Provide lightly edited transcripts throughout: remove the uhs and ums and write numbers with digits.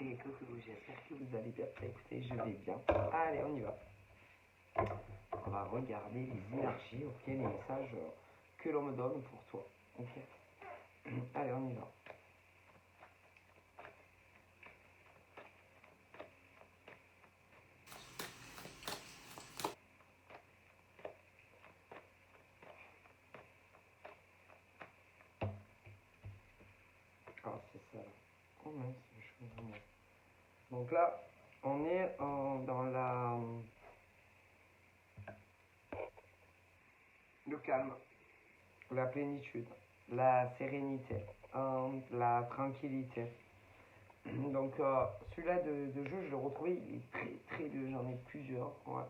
Et coucou, j'espère que vous allez bien. Écoutez, je vais bien. Allez, on y va. On va regarder les énergies, ok, les messages que l'on me donne pour toi. Ok. Allez, on y va. Ah, c'est ça. Oh mince, je suis vraiment. Donc là, on est dans le calme, la plénitude, la sérénité, la tranquillité. Donc celui-là de jeu, je l'ai retrouvé, il est très très vieux, j'en ai plusieurs. Ouais.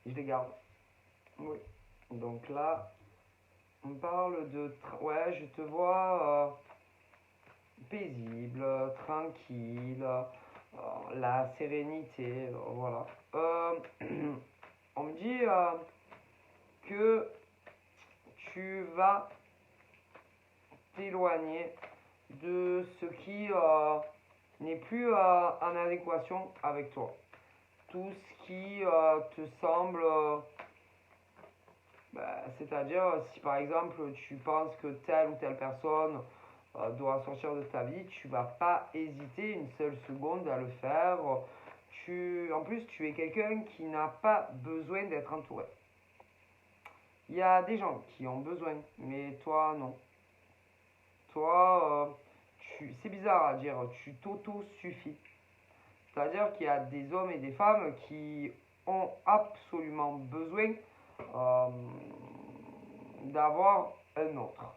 Je les garde. Oui. Donc là, on parle de... Ouais, je te vois paisible, tranquille, la sérénité, voilà. On me dit que tu vas t'éloigner de ce qui n'est plus en adéquation avec toi. Tout ce qui te semble... c'est-à-dire, si par exemple tu penses que telle ou telle personne doit sortir de ta vie, tu vas pas hésiter une seule seconde à le faire. En plus, tu es quelqu'un qui n'a pas besoin d'être entouré. Il y a des gens qui ont besoin, mais toi, non. Toi, c'est bizarre à dire, tu t'auto-suffis. C'est-à-dire qu'il y a des hommes et des femmes qui ont absolument besoin euh, d'avoir un autre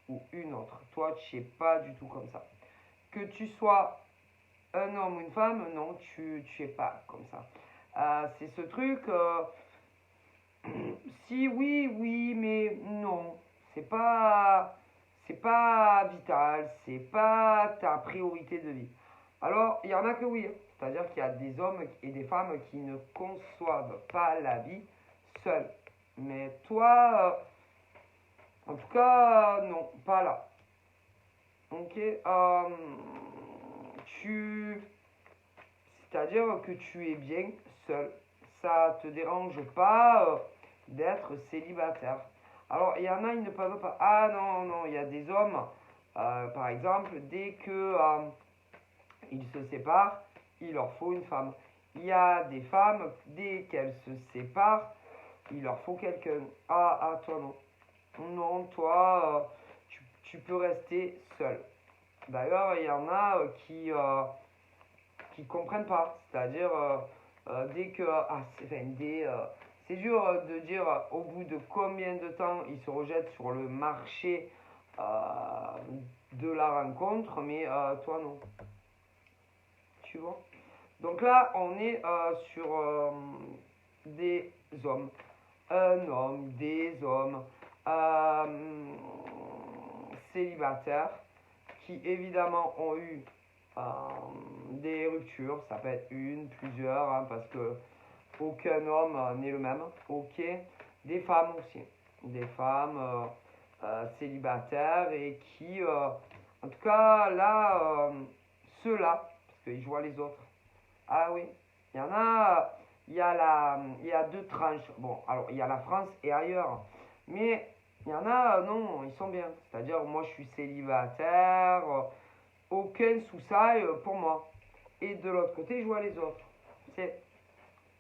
ou une autre. Toi, tu n'es pas du tout comme ça. Que tu sois un homme ou une femme, non, tu es pas comme ça. C'est ce truc, si oui, oui, mais non, c'est pas vital, c'est pas ta priorité de vie. Alors, il y en a que oui, c'est-à-dire qu'il y a des hommes et des femmes qui ne conçoivent pas la vie seuls. Mais toi, en tout cas, non, pas là. Ok, tu, c'est-à-dire que tu es bien seul. Ça te dérange pas d'être célibataire. Alors, il y en a, ils ne peuvent pas. Ah non, non, il y a des hommes, par exemple, dès que ils se séparent, il leur faut une femme. Il y a des femmes, dès qu'elles se séparent, il leur faut quelqu'un. Ah, toi non. Non, toi, tu peux rester seul. D'ailleurs, il y en a qui comprennent pas. C'est-à-dire, dès que... Ah, c'est dur de dire au bout de combien de temps ils se rejettent sur le marché de la rencontre, mais toi non. Tu vois. Donc là, on est sur des hommes. Un homme, des hommes célibataires qui évidemment ont eu des ruptures. Ça peut être une, plusieurs, hein, parce que aucun homme n'est le même. Ok. Des femmes aussi. Des femmes célibataires et qui, en tout cas, là, ceux-là, parce que je vois les autres. Ah oui, il y en a, il y a deux tranches. Bon, alors il y a la France et ailleurs. Mais il y en a, non, ils sont bien. C'est-à-dire, moi je suis célibataire, aucun sous-sail pour moi. Et de l'autre côté, je vois les autres. C'est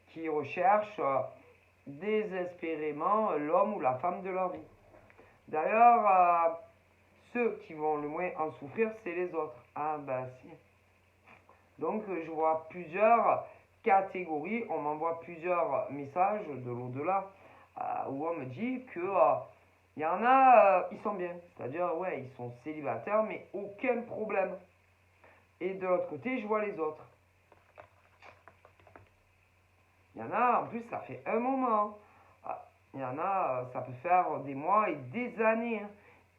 qui recherchent désespérément l'homme ou la femme de leur vie. D'ailleurs, ceux qui vont le moins en souffrir, c'est les autres. Ah ben si. Donc je vois plusieurs catégories, on m'envoie plusieurs messages de l'au-delà où on me dit que il y en a, ils sont bien, c'est-à-dire ouais, ils sont célibataires mais aucun problème. Et de l'autre côté, je vois les autres. Il y en a, en plus, ça fait un moment. Il y en a, ça peut faire des mois et des années hein,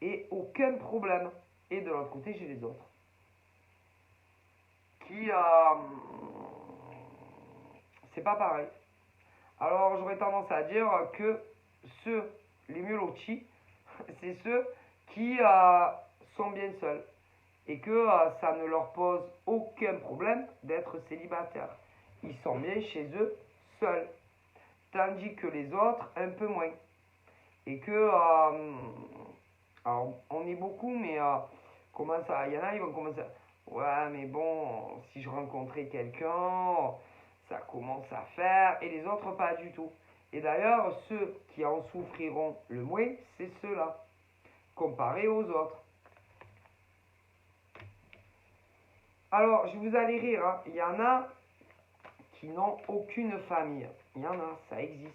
et aucun problème. Et de l'autre côté, j'ai les autres qui c'est pas pareil. Alors j'aurais tendance à dire que ceux, les mieux lotis, c'est ceux qui sont bien seuls et que ça ne leur pose aucun problème d'être célibataires. Ils sont bien chez eux seuls, tandis que les autres un peu moins. Et que, alors on est beaucoup, mais comment ça, il y en a, ils vont commencer à, ouais, mais bon, si je rencontrais quelqu'un, ça commence à faire, et les autres pas du tout. Et d'ailleurs, ceux qui en souffriront le moins, c'est ceux-là, comparés aux autres. Alors, je vous allez rire, hein. Il y en a qui n'ont aucune famille. Il y en a, ça existe.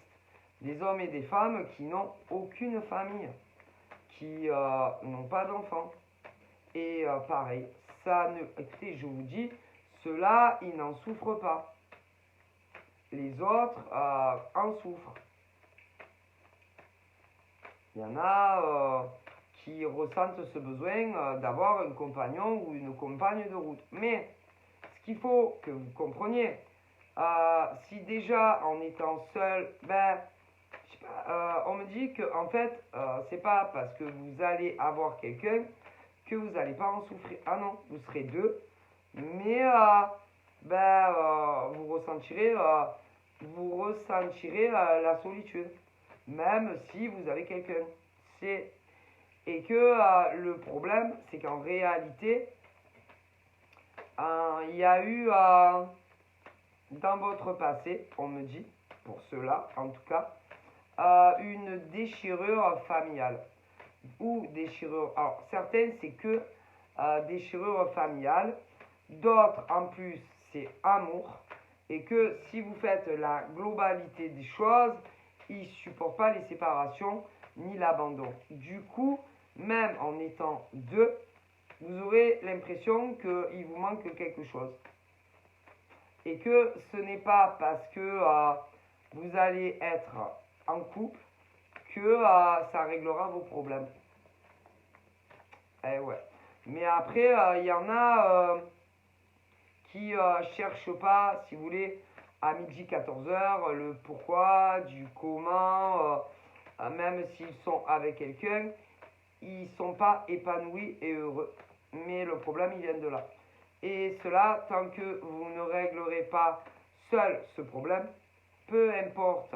Des hommes et des femmes qui n'ont aucune famille, qui n'ont pas d'enfants. Et pareil, ça ne... Écoutez, je vous dis, ceux-là, ils n'en souffrent pas. Les autres en souffrent. Il y en a qui ressentent ce besoin d'avoir un compagnon ou une compagne de route. Mais ce qu'il faut que vous compreniez, si déjà en étant seul, ben, je sais pas, on me dit que en fait, c'est pas parce que vous allez avoir quelqu'un que vous n'allez pas en souffrir. Ah non, vous serez deux, mais vous ressentirez la solitude, même si vous avez quelqu'un. Et que le problème, c'est qu'en réalité, il y a eu dans votre passé, on me dit, pour cela en tout cas, une déchirure familiale. Ou déchirure. Alors, certaines, c'est que déchirure familiale. D'autres, en plus, c'est amour. Et que si vous faites la globalité des choses, ils ne supportent pas les séparations ni l'abandon. Du coup, même en étant deux, vous aurez l'impression qu'il vous manque quelque chose. Et que ce n'est pas parce que vous allez être en couple que ça réglera vos problèmes. Eh ouais. Mais après, il y en a qui cherchent pas, si vous voulez, à midi 14h, le pourquoi, du comment, même s'ils sont avec quelqu'un, ils sont pas épanouis et heureux. Mais le problème, il vient de là. Et cela, tant que vous ne réglerez pas seul ce problème, peu importe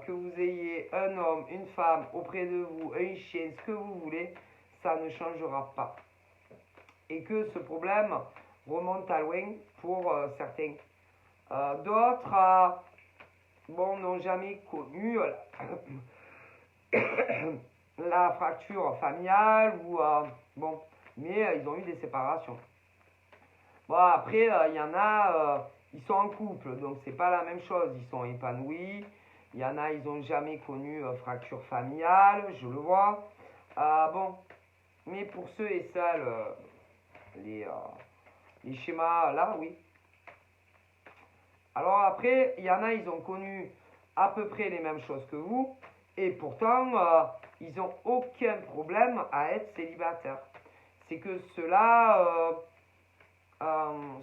que vous ayez un homme, une femme auprès de vous, un chien, ce que vous voulez, ça ne changera pas. Et que ce problème remonte à loin pour certains. D'autres, bon, n'ont jamais connu la fracture familiale ou bon, mais ils ont eu des séparations. Bon, après, il y en a, ils sont en couple, donc c'est pas la même chose. Ils sont épanouis. Il y en a, ils n'ont jamais connu fracture familiale, je le vois. Bon, mais pour ceux et celles, les schémas là, oui. Alors après, il y en a, ils ont connu à peu près les mêmes choses que vous, et pourtant, ils n'ont aucun problème à être célibataires. C'est que ceux-là,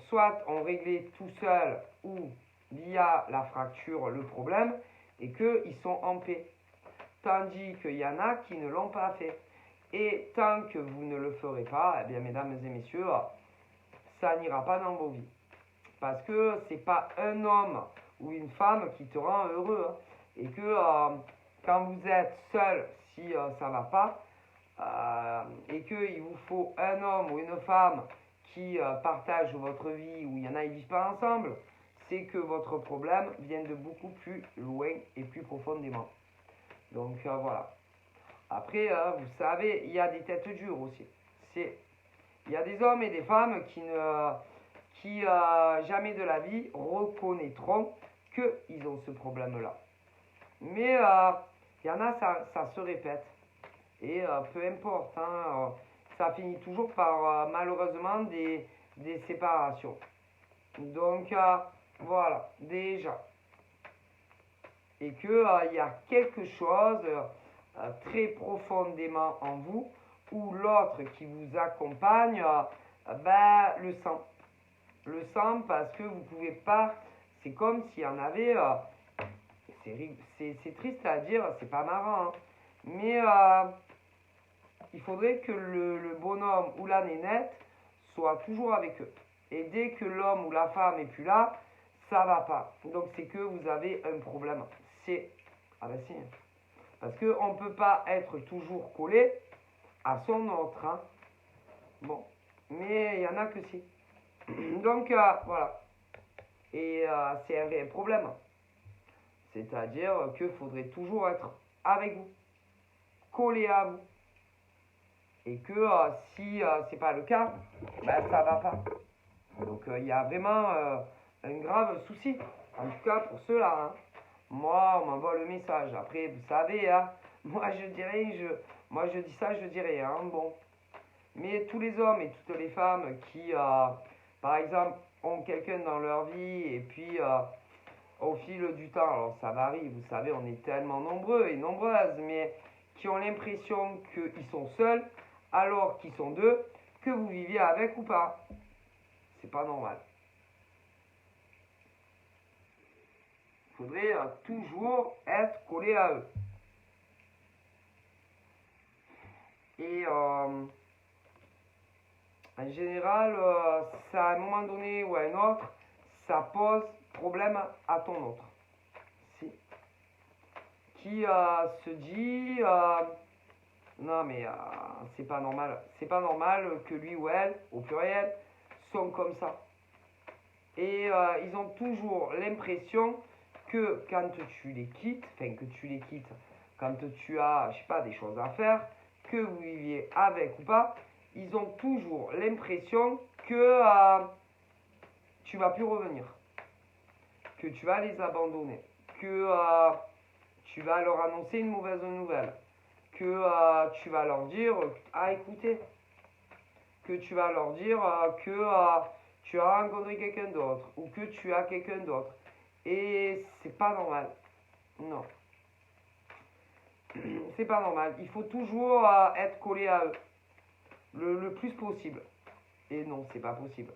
soit ont réglé tout seul ou via la fracture le problème, et qu'ils sont en paix. Tandis qu'il y en a qui ne l'ont pas fait. Et tant que vous ne le ferez pas, eh bien, mesdames et messieurs, ça n'ira pas dans vos vies. Parce que c'est pas un homme ou une femme qui te rend heureux. Hein. Et que quand vous êtes seul, si ça va pas, et qu'il vous faut un homme ou une femme qui partage votre vie, où il y en a, ils vivent pas ensemble, c'est que votre problème vient de beaucoup plus loin et plus profondément. Donc voilà. Après, vous savez, il y a des têtes dures aussi. Il y a des hommes et des femmes qui jamais de la vie reconnaîtront qu'ils ont ce problème-là. Mais il y en a, ça se répète. Et peu importe, hein, ça finit toujours par malheureusement des séparations. Donc voilà, déjà. Et qu'il y a quelque chose très profondément en vous où l'autre qui vous accompagne le sent. Le sent parce que vous ne pouvez pas, c'est comme s'il y en avait, c'est triste à dire, c'est pas marrant, hein, mais il faudrait que le bonhomme ou la nénette soit toujours avec eux. Et dès que l'homme ou la femme est plus là, ça va pas. Donc c'est que vous avez un problème. C'est... Ah ben si. Parce qu'on ne peut pas être toujours collé à son autre. Hein. Bon. Mais il y en a que si. Donc voilà. Et c'est un vrai problème. C'est-à-dire qu'il faudrait toujours être avec vous, collé à vous. Et que si c'est pas le cas, ben ça va pas. Donc il y a vraiment un grave souci. En tout cas pour ceux-là. Hein. Moi, on m'envoie le message. Après, vous savez, hein, moi je dirais, moi je dis ça, je dirais, hein, bon. Mais tous les hommes et toutes les femmes qui, par exemple, ont quelqu'un dans leur vie et puis au fil du temps, alors ça varie, vous savez, on est tellement nombreux et nombreuses, mais qui ont l'impression qu'ils sont seuls alors qu'ils sont deux, que vous viviez avec ou pas. C'est pas normal. Il faudrait toujours être collé à eux. Et en général, ça, à un moment donné ou à un autre, ça pose problème à ton autre. Si. Qui se dit non mais c'est pas normal. C'est pas normal que lui ou elle, au pluriel, sont comme ça. Et ils ont toujours l'impression que quand tu les quittes, quand tu as, je sais pas, des choses à faire, que vous viviez avec ou pas, ils ont toujours l'impression que tu vas plus revenir, que tu vas les abandonner, que tu vas leur annoncer une mauvaise nouvelle, que tu vas leur dire, écoutez, que tu vas leur dire que tu as rencontré quelqu'un d'autre ou que tu as quelqu'un d'autre. Et c'est pas normal. Non. C'est pas normal. Il faut toujours être collé à eux le plus possible. Et non, c'est pas possible.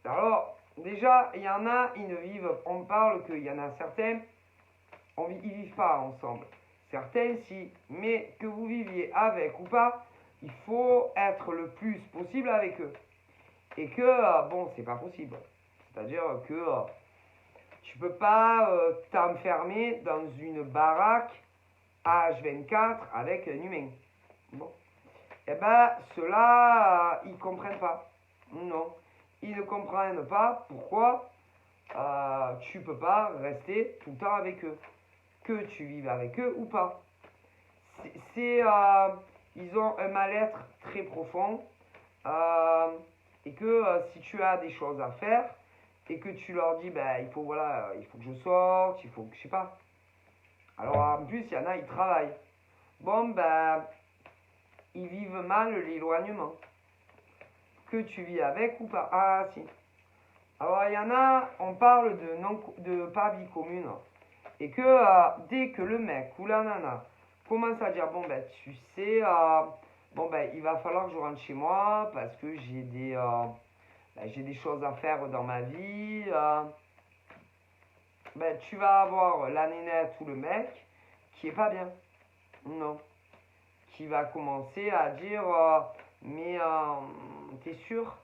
Alors, déjà, il y en a, ils ne vivent, on parle qu'il y en a certains, ils vivent pas ensemble. Certains, si, mais que vous viviez avec ou pas, il faut être le plus possible avec eux. Et que, bon, c'est pas possible. C'est-à-dire que tu peux pas t'enfermer dans une baraque H24 avec un humain. Bon. Eh ben, ceux-là, ils comprennent pas. Non. Ils ne comprennent pas pourquoi tu peux pas rester tout le temps avec eux. Que tu vives avec eux ou pas. Ils ont un mal-être très profond. Et que si tu as des choses à faire et que tu leur dis il faut que je sorte, il faut que je sais pas. Alors en plus il y en a ils travaillent. Bon ils vivent mal l'éloignement. Que tu vis avec ou pas. Ah si. Alors il y en a, on parle de pas vie commune. Et que dès que le mec ou la nana commence à dire tu sais il va falloir que je rentre chez moi parce que j'ai des choses à faire dans ma vie. Tu vas avoir la nénette ou le mec qui est pas bien. Non. Qui va commencer à dire mais t'es sûr?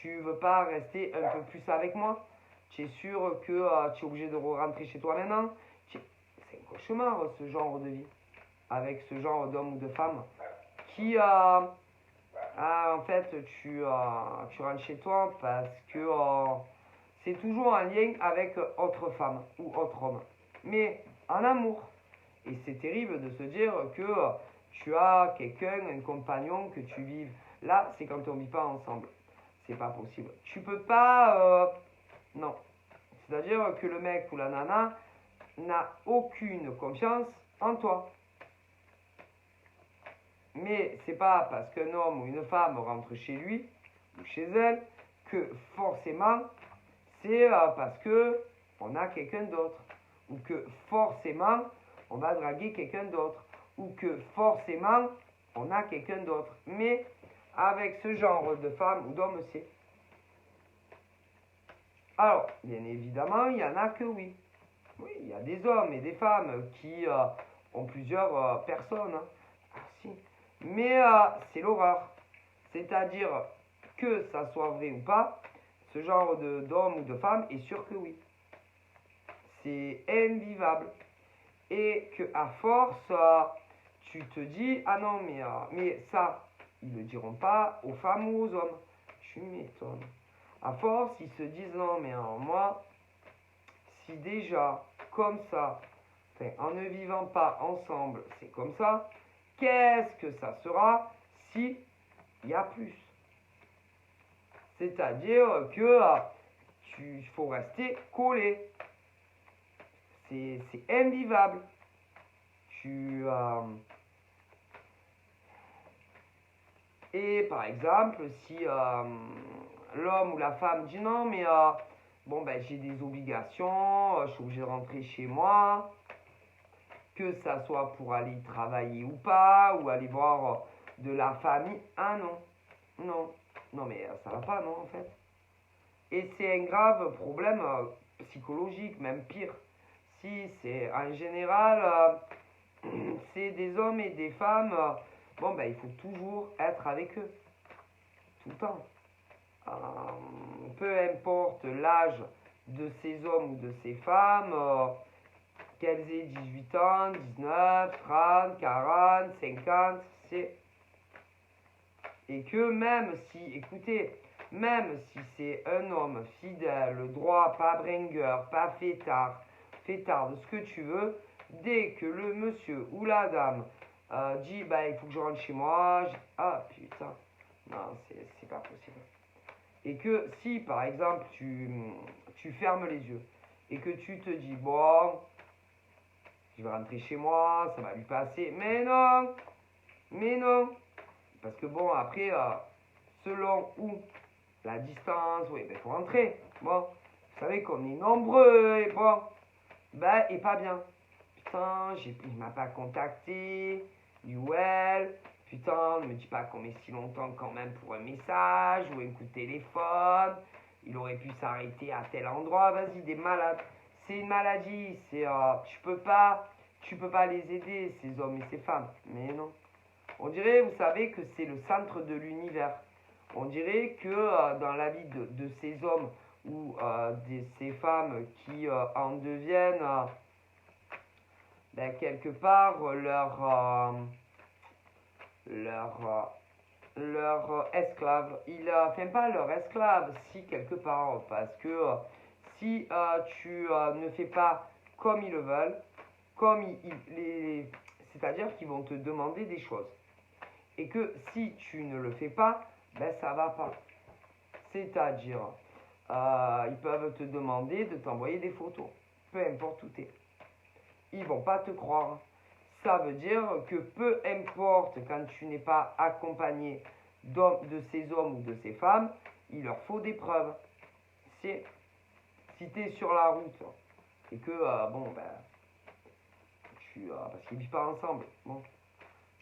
Tu veux pas rester un peu plus avec moi? Tu es sûr que tu es obligé de rentrer chez toi maintenant? C'est un cauchemar ce genre de vie. Avec ce genre d'homme ou de femme qui en fait tu rentres chez toi parce que c'est toujours en lien avec autre femme ou autre homme. Mais en amour. Et c'est terrible de se dire que tu as quelqu'un, un compagnon, que tu vives. Là, c'est quand on ne vit pas ensemble. C'est pas possible. Tu peux pas... non. C'est-à-dire que le mec ou la nana n'a aucune confiance en toi. Mais c'est pas parce qu'un homme ou une femme rentre chez lui ou chez elle que forcément c'est parce que on a quelqu'un d'autre ou que forcément on va draguer quelqu'un d'autre ou que forcément on a quelqu'un d'autre. Mais avec ce genre de femme ou d'homme, c'est. Alors, bien évidemment, il y en a que oui. Oui, il y a des hommes et des femmes qui ont plusieurs personnes. Hein. Ah, si. Mais c'est l'horreur. C'est-à-dire que ça soit vrai ou pas, ce genre d'homme ou de femme est sûr que oui. C'est invivable. Et que à force, tu te dis, ah non, mais ça, ils ne le diront pas aux femmes ou aux hommes. Tu m'étonnes. À force, ils se disent, non, mais alors, moi, si déjà, comme ça, enfin, en ne vivant pas ensemble, c'est comme ça, qu'est-ce que ça sera si il y a plus? C'est-à-dire que il faut rester collé. C'est invivable. Et par exemple, si l'homme ou la femme dit non, mais bon, ben, j'ai des obligations, je suis obligé de rentrer chez moi, que ça soit pour aller travailler ou pas, ou aller voir de la famille. Ah non, non, non, mais ça va pas, non, en fait. Et c'est un grave problème psychologique, même pire. Si c'est en général, c'est des hommes et des femmes, bon, ben, il faut toujours être avec eux, tout le temps. Peu importe l'âge de ces hommes ou de ces femmes, qu'elles aient 18 ans, 19, 30, 40, 50, c'est... Et que même si, écoutez, même si c'est un homme fidèle, droit, pas bringueur, pas fêtard, de ce que tu veux, dès que le monsieur ou la dame dit, bah, il faut que je rentre chez moi, ah putain, non, c'est pas possible. Et que si, par exemple, tu fermes les yeux et que tu te dis, bon, je vais rentrer chez moi, ça va lui passer, mais non, mais non. Parce que bon, après, selon où la distance, oui, ben, faut rentrer. Bon, vous savez qu'on est nombreux, et bon, ben, et pas bien. Putain, il m'a pas contacté, lui ou elle. Putain, ne me dis pas qu'on met si longtemps quand même pour un message ou un coup de téléphone. Il aurait pu s'arrêter à tel endroit. Vas-y, des malades. C'est une maladie. Tu peux pas les aider, ces hommes et ces femmes. Mais non. On dirait, vous savez, que c'est le centre de l'univers. On dirait que dans la vie de ces hommes ou de ces femmes qui en deviennent ben, quelque part leur esclave. Enfin pas leur esclave, si quelque part, parce que si tu ne fais pas comme ils le veulent, c'est-à-dire qu'ils vont te demander des choses. Et que si tu ne le fais pas, ben ça va pas. C'est-à-dire, ils peuvent te demander de t'envoyer des photos, peu importe où t'es. Ils vont pas te croire. Ça veut dire que peu importe quand tu n'es pas accompagné de ces hommes ou de ces femmes, il leur faut des preuves. Si tu es sur la route et que, bon, ben, parce qu'ils vivent pas ensemble, bon,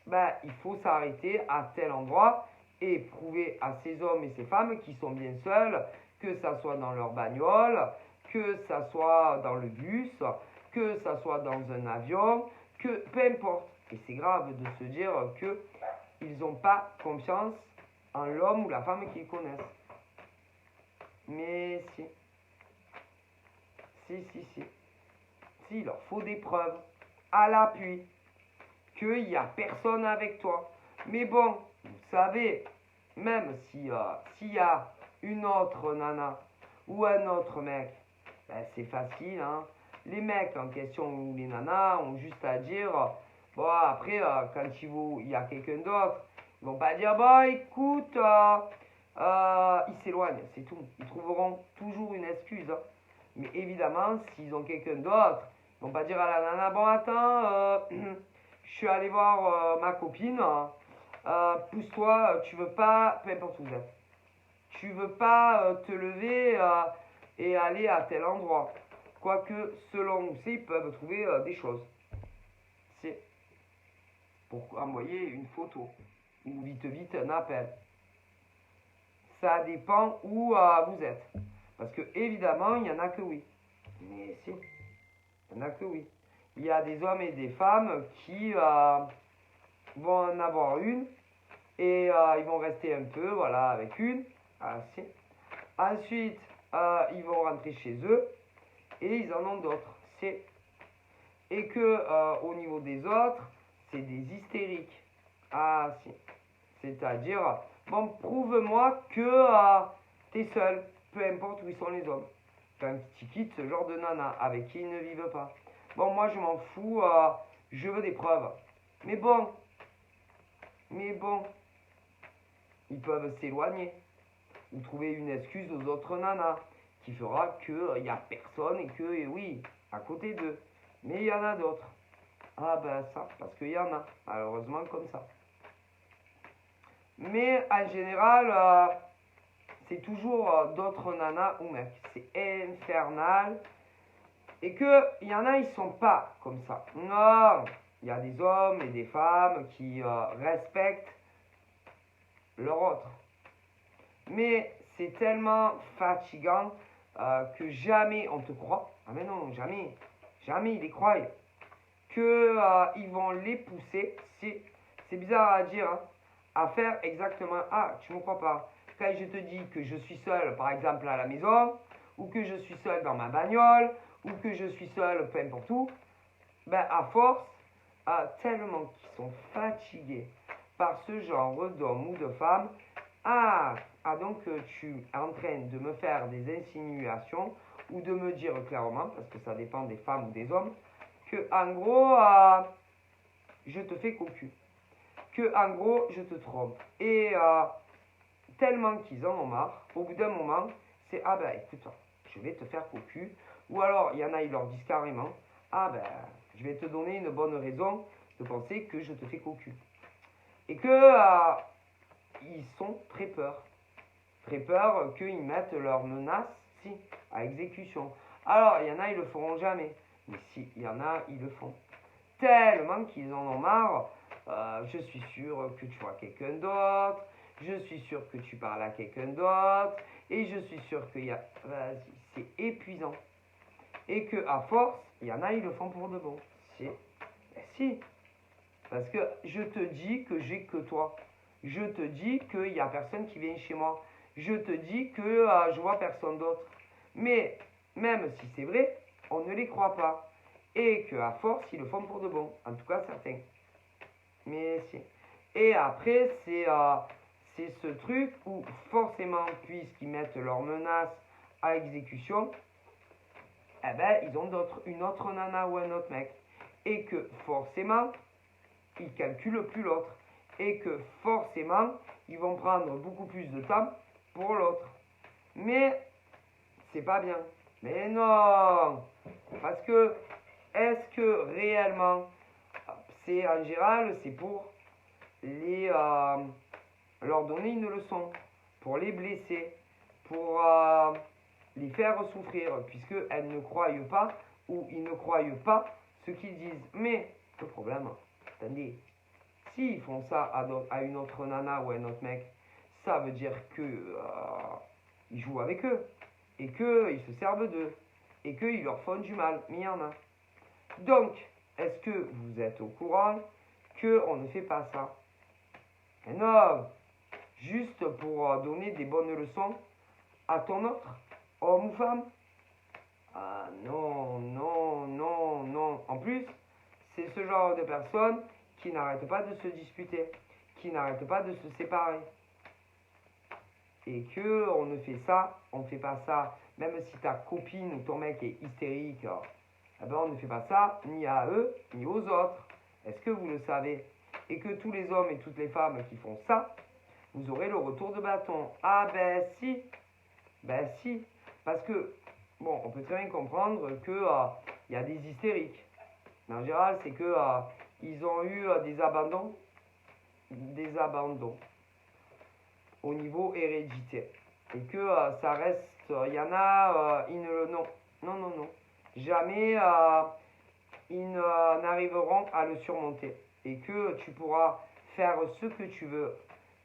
ben, il faut s'arrêter à tel endroit et prouver à ces hommes et ces femmes qui sont bien seuls, que ça soit dans leur bagnole, que ça soit dans le bus, que ça soit dans un avion, que peu importe. Et c'est grave de se dire qu'ils n'ont pas confiance en l'homme ou la femme qu'ils connaissent. Mais si. Si, il leur faut des preuves à l'appui qu'il n'y a personne avec toi. Mais bon, vous savez, même s'il y a une autre nana ou un autre mec, ben c'est facile, hein. Les mecs en question ou les nanas ont juste à dire, bon après, quand il y a quelqu'un d'autre, ils vont pas dire, bon écoute, ils s'éloignent, c'est tout. Ils trouveront toujours une excuse, hein. Mais évidemment, s'ils ont quelqu'un d'autre, ils vont pas dire à la nana, bon attends, je suis allé voir ma copine, pousse-toi, tu veux pas, peu importe où vous êtes, tu veux pas te lever et aller à tel endroit. Quoique, selon où c'est, ils peuvent trouver des choses. C'est pour envoyer une photo ou vite un appel. Ça dépend où vous êtes. Parce que, évidemment, il n'y en a que oui. Mais si, il n'y en a que oui. Il y a des hommes et des femmes qui vont en avoir une et ils vont rester un peu, voilà, avec une. Ah, si. Ensuite, ils vont rentrer chez eux et ils en ont d'autres. C'est. Et que au niveau des autres, c'est des hystériques. Ah, si. C'est-à-dire, bon, prouve-moi que t'es seul, peu importe où ils sont les hommes. Quand tu quittes ce genre de nana avec qui ils ne vivent pas. Bon, moi je m'en fous, je veux des preuves. Mais bon, ils peuvent s'éloigner ou trouver une excuse aux autres nanas qui fera qu'il n'y a personne et que, oui, à côté d'eux. Mais il y en a d'autres. Ah ben ça, parce qu'il y en a, malheureusement comme ça. Mais en général, c'est toujours d'autres nanas ou mecs. C'est infernal. Et que il y en a, ils sont pas comme ça. Non, il y a des hommes et des femmes qui respectent leur autre. Mais c'est tellement fatigant que jamais on te croit. Ah mais non, jamais. Jamais ils les croient. Que ils vont les pousser. C'est bizarre à dire, hein, à faire exactement. Ah, tu me crois pas. Quand je te dis que je suis seul, par exemple à la maison, ou que je suis seul dans ma bagnole, ou que je suis seul peu importe où, ben à force, tellement qu'ils sont fatigués par ce genre d'homme ou de femme, donc tu es en train de me faire des insinuations ou de me dire clairement, parce que ça dépend des femmes ou des hommes, que en gros, je te fais cocu, que en gros, je te trompe. Et tellement qu'ils en ont marre, au bout d'un moment, c'est ah ben écoute, je vais te faire cocu. Ou alors, il y en a, ils leur disent carrément, ah ben, je vais te donner une bonne raison de penser que je te fais cocu. Et que ils sont très peur. Très peur qu'ils mettent leurs menaces, si, à exécution. Alors, il y en a, ils le feront jamais. Mais si, il y en a, ils le font. Tellement qu'ils en ont marre. Je suis sûr que tu vois quelqu'un d'autre. Je suis sûr que tu parles à quelqu'un d'autre. Et je suis sûr qu'il y a... Vas-y, c'est épuisant. Et que à force, il y en a, ils le font pour de bon. Si. Ben si. Parce que je te dis que j'ai que toi. Je te dis qu'il n'y a personne qui vient chez moi. Je te dis que je vois personne d'autre. Mais même si c'est vrai, on ne les croit pas. Et qu'à force, ils le font pour de bon. En tout cas, certains. Mais si. Et après, c'est ce truc où forcément, puisqu'ils mettent leurs menaces à exécution, eh ben, ils ont une autre nana ou un autre mec. Et que forcément, ils calculent plus l'autre. Et que forcément, ils vont prendre beaucoup plus de temps pour l'autre. Mais c'est pas bien. Mais non. Parce que, est-ce que réellement, c'est en général, c'est pour leur donner une leçon, pour les blesser, pour les faire souffrir, puisqu'elles ne croient pas ou ils ne croient pas ce qu'ils disent. Mais le problème, attendez, s'ils font ça à une autre nana ou à un autre mec, ça veut dire que ils jouent avec eux et qu'ils se servent d'eux et qu'ils leur font du mal. Mais il y en a. Donc, est-ce que vous êtes au courant qu'on ne fait pas ça? Non, juste pour donner des bonnes leçons à ton autre, homme ou femme? Ah non, non, non, non. En plus, c'est ce genre de personnes qui n'arrêtent pas de se disputer, qui n'arrêtent pas de se séparer. Et que on ne fait ça, on ne fait pas ça, même si ta copine ou ton mec est hystérique, eh ben on ne fait pas ça ni à eux, ni aux autres. Est-ce que vous le savez? Et que tous les hommes et toutes les femmes qui font ça, vous aurez le retour de bâton. Ah ben si, ben si. Parce que, bon, on peut très bien comprendre que y a des hystériques. Mais en général, c'est que ils ont eu des abandons au niveau hérédité. Et que ça reste, il y en a, ils ne le... Non, non, non, non. Jamais ils n'arriveront à le surmonter. Et que tu pourras faire ce que tu veux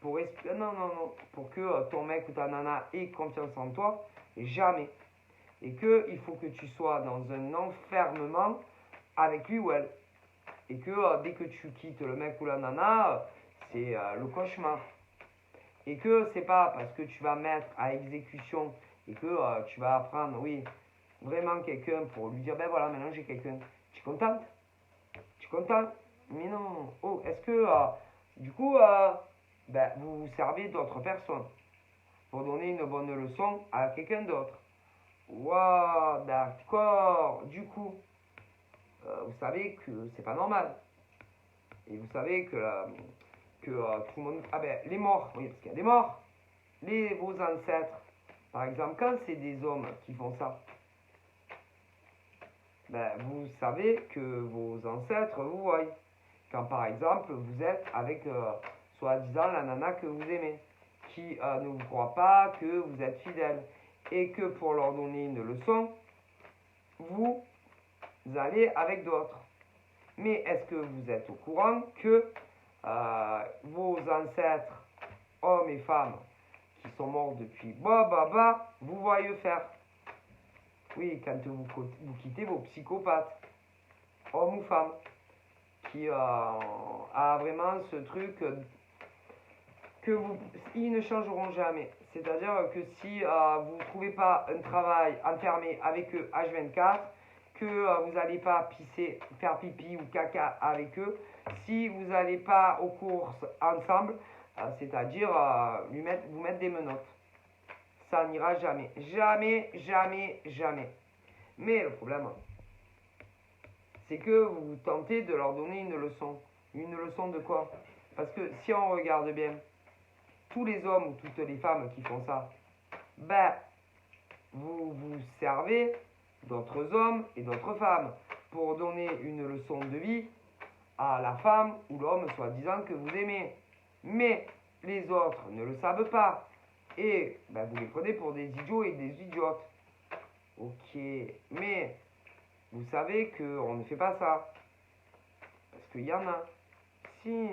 pour non, non, non, pour que ton mec ou ta nana ait confiance en toi, jamais. Et que il faut que tu sois dans un enfermement avec lui ou elle. Et que dès que tu quittes le mec ou la nana, c'est le cauchemar. et que c'est pas parce que tu vas mettre à exécution et que tu vas prendre, oui, vraiment quelqu'un pour lui dire, ben voilà, maintenant j'ai quelqu'un. Tu es contente? Tu es contente? Mais non. Oh, est-ce que, du coup, ben, vous vous servez d'autres personnes pour donner une bonne leçon à quelqu'un d'autre? Waouh, d'accord. Du coup, vous savez que c'est pas normal. Et vous savez que tout le monde. Ah ben, les morts, oui, parce qu'il y a des morts. Vos ancêtres, par exemple, quand c'est des hommes qui font ça, ben, vous savez que vos ancêtres vous voient. Quand par exemple vous êtes avec soi-disant la nana que vous aimez, qui ne vous croit pas que vous êtes fidèle, et que pour leur donner une leçon, vous allez avec d'autres. Mais est-ce que vous êtes au courant que vos ancêtres, hommes et femmes, qui sont morts depuis vous voyez faire? Oui, quand vous quittez vos psychopathes, hommes ou femmes, qui a vraiment ce truc que ils ne changeront jamais. C'est-à-dire que si vous ne trouvez pas un travail enfermé avec eux H24, que vous n'allez pas faire pipi ou caca avec eux, si vous n'allez pas aux courses ensemble, c'est-à-dire vous mettre des menottes. Ça n'ira jamais. Jamais, jamais, jamais. Mais le problème, c'est que vous tentez de leur donner une leçon. Une leçon de quoi? Parce que si on regarde bien, tous les hommes ou toutes les femmes qui font ça, ben, vous vous servez d'autres hommes et d'autres femmes pour donner une leçon de vie à la femme ou l'homme soi-disant que vous aimez. Mais les autres ne le savent pas. Et ben, vous les prenez pour des idiots et des idiotes. Ok, mais vous savez qu'on ne fait pas ça. Parce qu'il y en a. Si,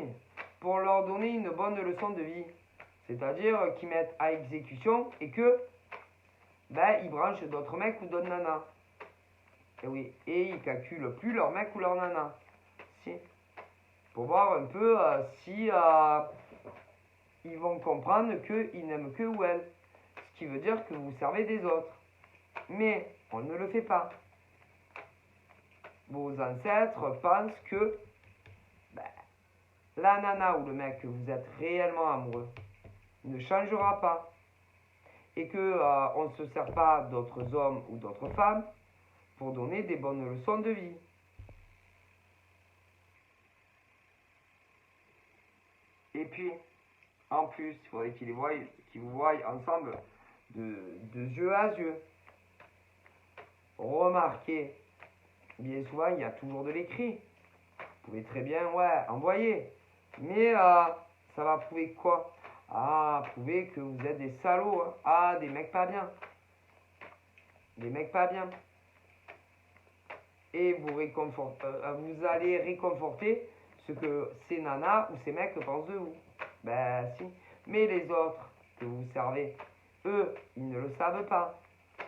pour leur donner une bonne leçon de vie. C'est-à-dire qu'ils mettent à exécution et que ben, ils branchent d'autres mecs ou d'autres nanas. Et oui, et ils calculent plus leur mec ou leur nana. Si. Pour voir un peu si ils vont comprendre qu'ils n'aiment que ou elle. Ce qui veut dire que vous servez des autres. Mais on ne le fait pas. Vos ancêtres pensent que ben, la nana ou le mec que vous êtes réellement amoureux ne changera pas. Et que on ne se sert pas d'autres hommes ou d'autres femmes pour donner des bonnes leçons de vie. Et puis, en plus, il faudrait qu'ils vous voient ensemble de yeux à yeux. Remarquez, bien souvent, il y a toujours de l'écrit. Vous pouvez très bien, ouais, envoyer. Mais ça va prouver quoi? Ah, prouver que vous êtes des salauds. Hein. Ah, des mecs pas bien. Des mecs pas bien. Et vous allez réconforter ce que ces nanas ou ces mecs pensent de vous. Ben si. Mais les autres que vous servez, eux, ils ne le savent pas.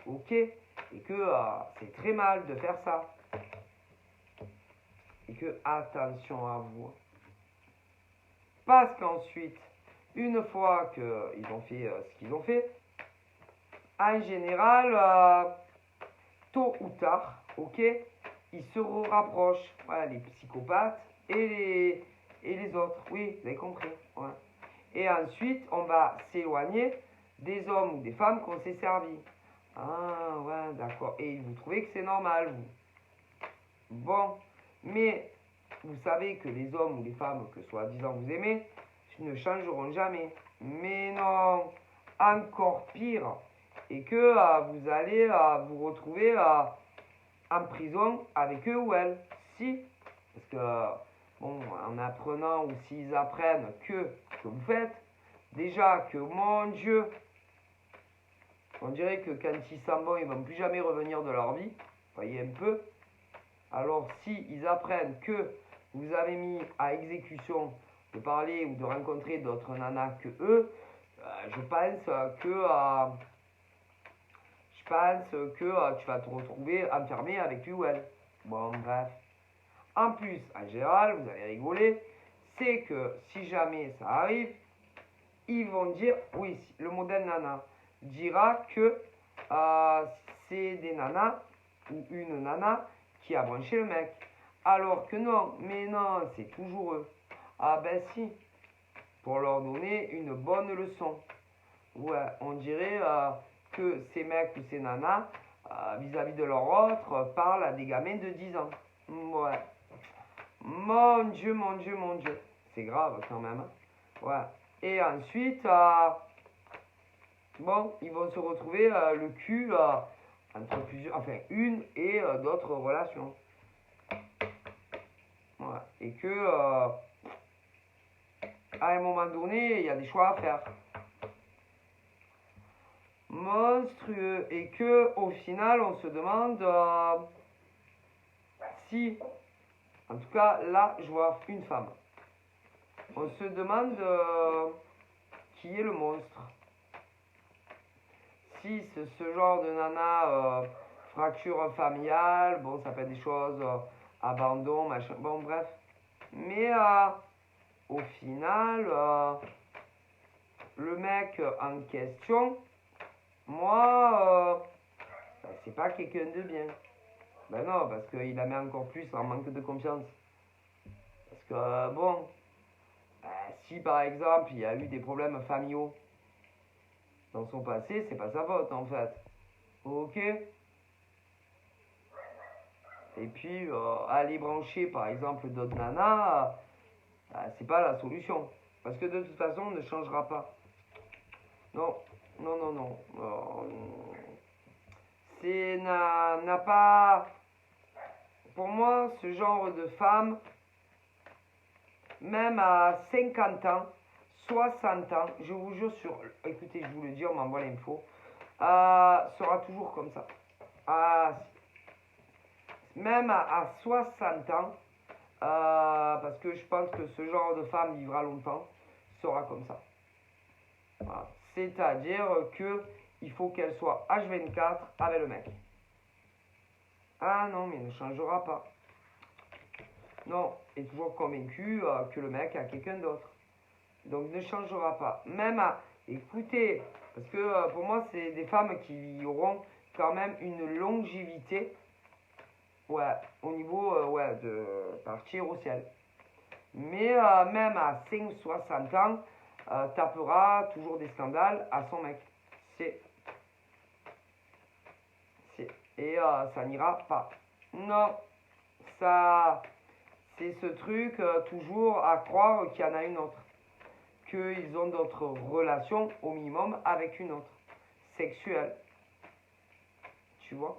Ok? Et que c'est très mal de faire ça. Et que attention à vous. Parce qu'ensuite, une fois qu'ils ont fait ce qu'ils ont fait, en général, tôt ou tard, ok, ils se rapprochent. Voilà, les psychopathes et les autres. Oui, vous avez compris. Ouais. Et ensuite, on va s'éloigner des hommes ou des femmes qu'on s'est servi. Ah, ouais, d'accord. Et vous trouvez que c'est normal, vous. Bon, mais vous savez que les hommes ou les femmes que soi-disant vous aimez ne changeront jamais. Mais non, encore pire. Et que vous allez vous retrouver en prison avec eux ou elles. Si, parce que, bon, en apprenant ou s'ils apprennent que ce que vous faites, déjà que, mon Dieu, on dirait que quand ils s'en vont, ils ne vont plus jamais revenir de leur vie. Voyez un peu. Alors, si ils apprennent que vous avez mis à exécution de parler ou de rencontrer d'autres nanas que eux, je pense que tu vas te retrouver enfermé avec lui ou elle. Bon, bref. En plus, en général, vous allez rigoler, c'est que si jamais ça arrive, ils vont dire, oui, le modèle nana dira que c'est des nanas ou une nana qui a branché le mec. Alors que non, mais non, c'est toujours eux. Ah ben si, pour leur donner une bonne leçon. Ouais, on dirait que ces mecs ou ces nanas, vis-à-vis de leur autre, parlent à des gamins de 10 ans. Ouais. Mon Dieu, mon Dieu, mon Dieu. C'est grave quand même. Ouais. Et ensuite, bon, ils vont se retrouver le cul entre plusieurs, enfin une et d'autres relations. Ouais. Et que à un moment donné, il y a des choix à faire. Monstrueux. Et que au final, on se demande si, en tout cas, là, je vois une femme. On se demande qui est le monstre. Si c'est ce genre de nana, fracture familiale, bon, ça peut être des choses, abandon, machin, bon, bref. Mais au final, le mec en question, moi, c'est pas quelqu'un de bien. Ben non, parce qu'il la met encore plus en manque de confiance. Parce que, bon, si par exemple il y a eu des problèmes familiaux dans son passé, c'est pas sa faute en fait. Ok. Et puis, aller brancher par exemple d'autres nanas, c'est pas la solution. Parce que de toute façon, on ne changera pas. Non, non, non, non. C'est n'a pas. Pour moi, ce genre de femme, même à 50 ans, 60 ans, je vous jure sur. Écoutez, je vous le dis, on m'envoie l'info. Sera toujours comme ça. Même à 60 ans, parce que je pense que ce genre de femme vivra longtemps, sera comme ça. Voilà. C'est-à-dire que il faut qu'elle soit H24 avec le mec. Ah non, mais il ne changera pas. Non, est toujours convaincu que le mec a quelqu'un d'autre. Donc ne changera pas. Même à. Écoutez, parce que pour moi, c'est des femmes qui auront quand même une longévité. Ouais, au niveau ouais, de partir au ciel. Mais même à 5-60 ans, tapera toujours des scandales à son mec. C'est. Et ça n'ira pas. Non, ça. C'est ce truc toujours à croire qu'il y en a une autre. Qu'ils ont d'autres relations au minimum avec une autre. Sexuelle. Tu vois?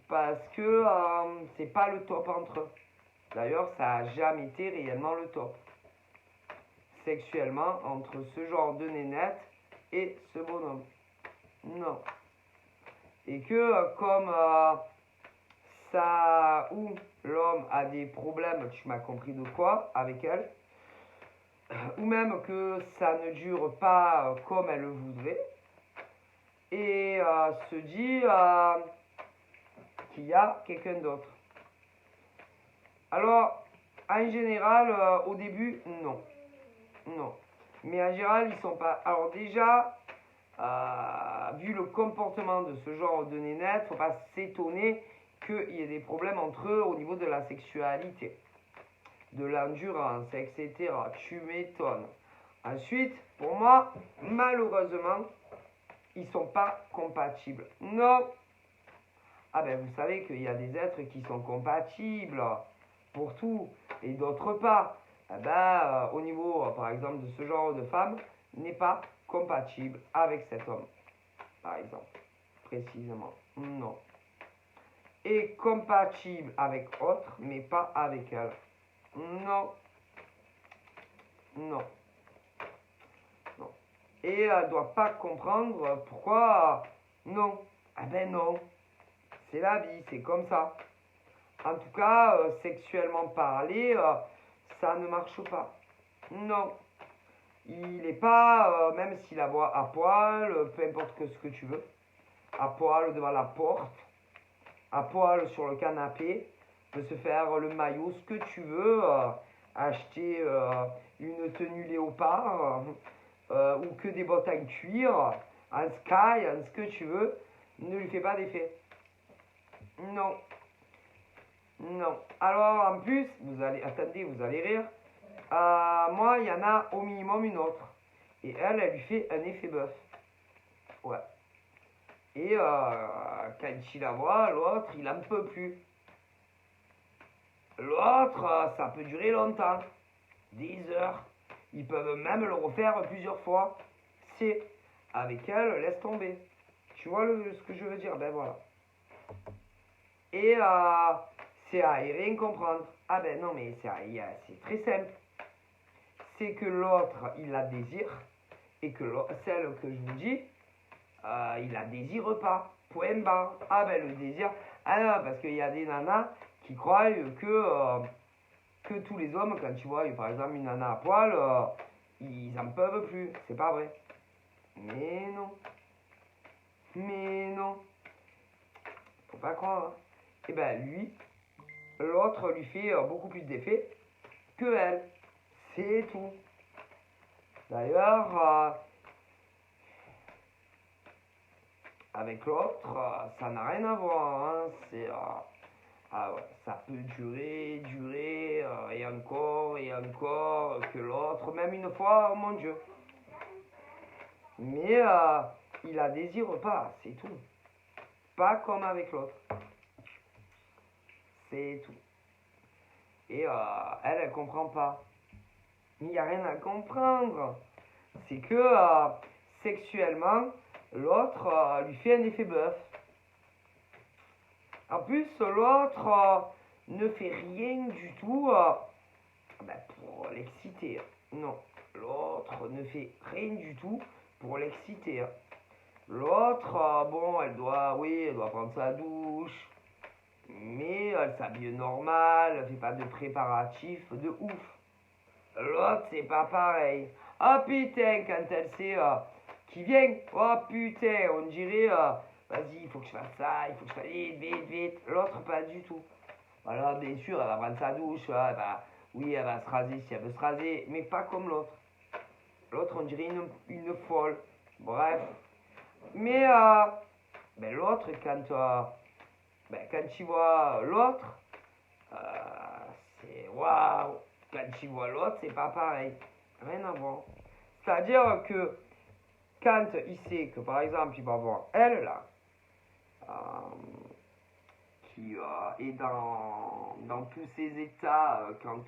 Parce que c'est pas le top entre eux. D'ailleurs, ça a jamais été réellement le top. Sexuellement, entre ce genre de nénette et ce bonhomme. Non. Et que comme ça ou l'homme a des problèmes, tu m'as compris de quoi, avec elle, ou même que ça ne dure pas comme elle le voudrait, et se dit qu'il y a quelqu'un d'autre. Alors, en général, au début, non. Non. Mais en général, ils sont pas. Alors déjà, vu le comportement de ce genre de nénettes, faut pas s'étonner qu'il y ait des problèmes entre eux au niveau de la sexualité, de l'endurance, etc. Tu m'étonnes. Ensuite, pour moi, malheureusement, ils sont pas compatibles. Non. Ah ben vous savez qu'il y a des êtres qui sont compatibles pour tout et d'autres pas. Eh ben, au niveau, par exemple, de ce genre de femme, n'est pas compatible avec cet homme, par exemple, précisément. Non. Est compatible avec autre, mais pas avec elle. Non. Non. Non. Et elle ne doit pas comprendre pourquoi non. Ah ben non. C'est la vie, c'est comme ça. En tout cas, sexuellement parlé, ça ne marche pas. Non. Il n'est pas, même s'il la voit à poil, peu importe ce que tu veux, à poil devant la porte, à poil sur le canapé, peut se faire le maillot, ce que tu veux, acheter une tenue léopard, ou que des bottes en cuir, en sky, en ce que tu veux, ne lui fait pas d'effet. Non. Non. Alors, en plus, vous allez, attendez, vous allez rire. Moi, il y en a au minimum une autre. Et elle lui fait un effet bœuf. Ouais. Et quand il la voit, l'autre, il en peut plus. L'autre, ça peut durer longtemps. Des heures. Ils peuvent même le refaire plusieurs fois. C'est avec elle, laisse tomber. Tu vois ce que je veux dire? Ben voilà. Et c'est à y rien comprendre. Ah ben non, mais c'est très simple. C'est que l'autre, il la désire. Et que celle que je vous dis, il la désire pas. Point barre. Ah ben le désir. Ah non, parce qu'il y a des nanas qui croient que tous les hommes, quand tu vois par exemple une nana à poil, ils en peuvent plus. C'est pas vrai. Mais non. Mais non. Faut pas croire. Hein. Et ben lui, l'autre lui fait beaucoup plus d'effet que elle. C'est tout. D'ailleurs, avec l'autre, ça n'a rien à voir. Hein. C'est ah ouais, ça peut durer, et encore, que l'autre, même une fois, oh mon Dieu. Mais il la désire pas, c'est tout. Pas comme avec l'autre. C'est tout. Et elle comprend pas. Il n'y a rien à comprendre. C'est que sexuellement, l'autre lui fait un effet bœuf. En plus, l'autre ne fait rien du tout pour l'exciter. Non, l'autre ne fait rien du tout pour l'exciter. L'autre, bon, elle doit prendre sa douche, mais elle s'habille normal, elle fait pas de préparatifs de ouf. L'autre, c'est pas pareil. Ah putain, quand elle sait qui vient, oh putain, on dirait, vas-y, il faut que je fasse ça, il faut que je fasse vite. L'autre, pas du tout. Alors, bien sûr, elle va prendre sa douche, oui, elle va se raser si elle veut se raser, mais pas comme l'autre. L'autre, on dirait une folle. Bref. Mais, l'autre, quand tu vois l'autre, c'est waouh. Quand tu vois l'autre, c'est pas pareil. Rien à voir. C'est-à-dire que quand il sait que, par exemple, il va voir elle, là, qui est dans tous ses états, quand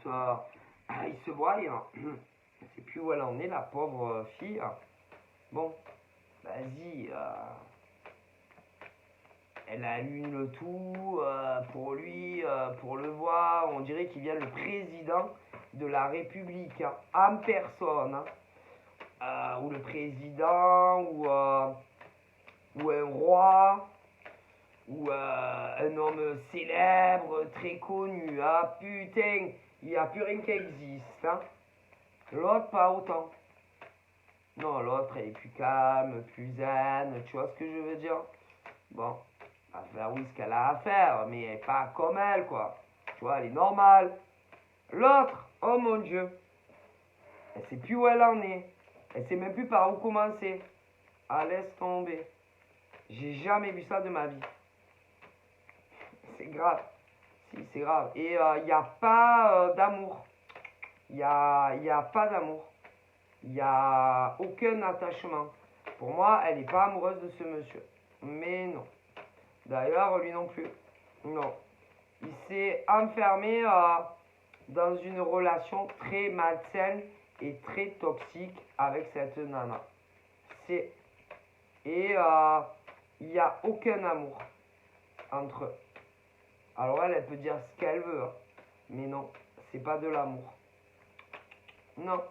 il se voit, hein, je sais plus où elle en est, la pauvre fille. Bon, vas-y, elle allume tout pour lui, pour le voir. On dirait qu'il vient le président de la République, hein, en personne. Hein. Ou le président, ou un roi, ou un homme célèbre, très connu. Ah putain, il n'y a plus rien qui existe. Hein. L'autre, pas autant. Non, l'autre, elle est plus calme, plus zen. Tu vois ce que je veux dire? Bon. À faire oui ce qu'elle a à faire, mais elle est pas comme elle, quoi. Tu vois, elle est normale. L'autre, oh mon Dieu, elle sait plus où elle en est. Elle sait même plus par où commencer. Ah, laisse tomber. J'ai jamais vu ça de ma vie. C'est grave. Si, c'est grave. Et il n'y a pas d'amour. Il n'y a pas d'amour. Il n'y a aucun attachement. Pour moi, elle n'est pas amoureuse de ce monsieur. Mais non. D'ailleurs, lui non plus. Non. Il s'est enfermé dans une relation très malsaine et très toxique avec cette nana. Et il n'y a aucun amour entre eux. Alors elle peut dire ce qu'elle veut, hein. Mais non, c'est pas de l'amour. Non.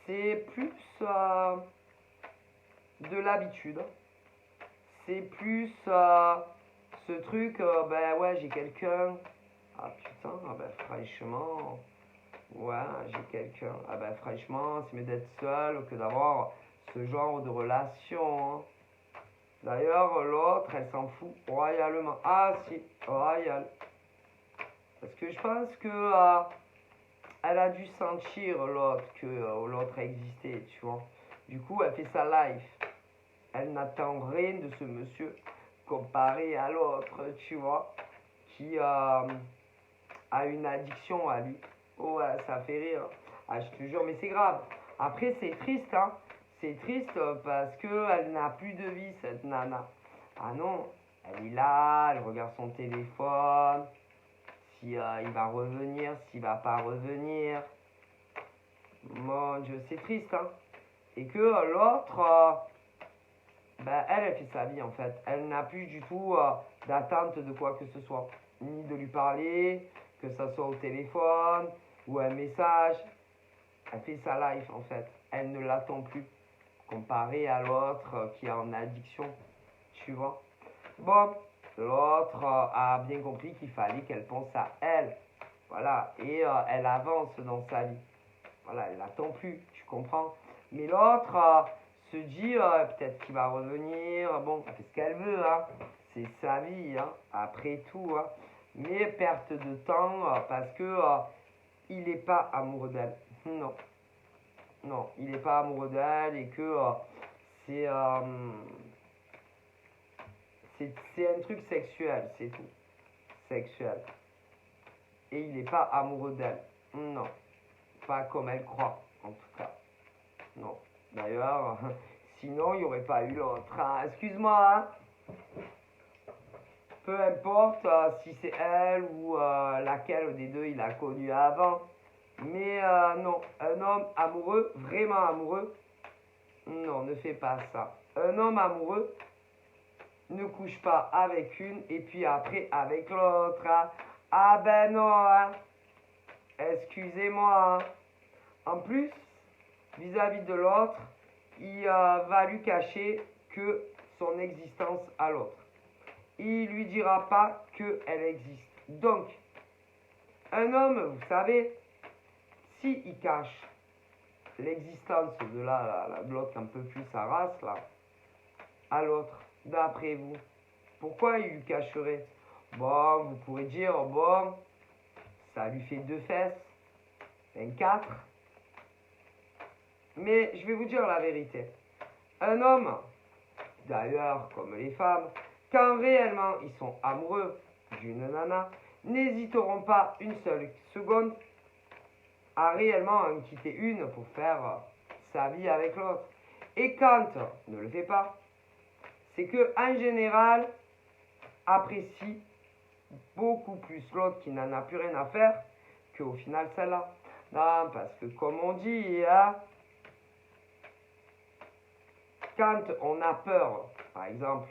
C'est plus de l'habitude. C'est plus ce truc, ouais, j'ai quelqu'un. Ah putain, franchement, ouais, j'ai quelqu'un. Franchement, c'est mieux d'être seul que d'avoir ce genre de relation. Hein. D'ailleurs, l'autre, elle s'en fout royalement. Ah si, royal. Parce que je pense que elle a dû sentir l'autre, que l'autre existait, tu vois. Du coup, elle fait sa life. Elle n'attend rien de ce monsieur comparé à l'autre, tu vois, qui a une addiction à lui. Oh, ouais, ça fait rire. Ah, je te jure, mais c'est grave. Après, c'est triste, hein. C'est triste parce qu'elle n'a plus de vie, cette nana. Ah non, elle est là, elle regarde son téléphone, si il va revenir, s'il va pas revenir. Mon Dieu, c'est triste, hein. Et que l'autre, ben, elle fait sa vie en fait. Elle n'a plus du tout d'attente de quoi que ce soit. Ni de lui parler, que ce soit au téléphone ou un message. Elle fait sa life en fait. Elle ne l'attend plus. Comparé à l'autre qui est en addiction. Tu vois. Bon, l'autre a bien compris qu'il fallait qu'elle pense à elle. Voilà. Et elle avance dans sa vie. Voilà, elle l'attend plus. Tu comprends. Mais l'autre se dit peut-être qu'il va revenir. Bon, elle fait ce qu'elle veut, hein. C'est sa vie, hein. Après tout, hein. Mais perte de temps parce que il n'est pas amoureux d'elle. Non, non, il n'est pas amoureux d'elle et que c'est euh, c'est un truc sexuel, c'est tout. Sexuel. Et il n'est pas amoureux d'elle. Non, pas comme elle croit, en tout cas. Non. D'ailleurs, sinon, il n'y aurait pas eu l'autre. Hein. Excuse-moi, hein. Peu importe si c'est elle ou laquelle des deux il a connu avant. Mais non, un homme amoureux, vraiment amoureux, non, ne fait pas ça. Un homme amoureux ne couche pas avec une et puis après avec l'autre. Hein. Ah ben non, hein. Excusez-moi. Hein. En plus, vis-à-vis de l'autre, il va lui cacher que son existence à l'autre. Il lui dira pas qu'elle existe. Donc, un homme, vous savez, s'il cache l'existence de l'autre un peu plus sa race, là, à l'autre, d'après vous, pourquoi il lui cacherait? Bon, vous pourrez dire, bon, ça lui fait 2 fesses, 24. Mais je vais vous dire la vérité. Un homme, d'ailleurs, comme les femmes, quand réellement ils sont amoureux d'une nana, n'hésiteront pas une seule seconde à réellement en quitter une pour faire sa vie avec l'autre. Et quand on ne le fait pas, c'est que en général, apprécie beaucoup plus l'autre qui n'en a plus rien à faire qu'au final celle-là. Non, parce que comme on dit, hein, quand on a peur, par exemple,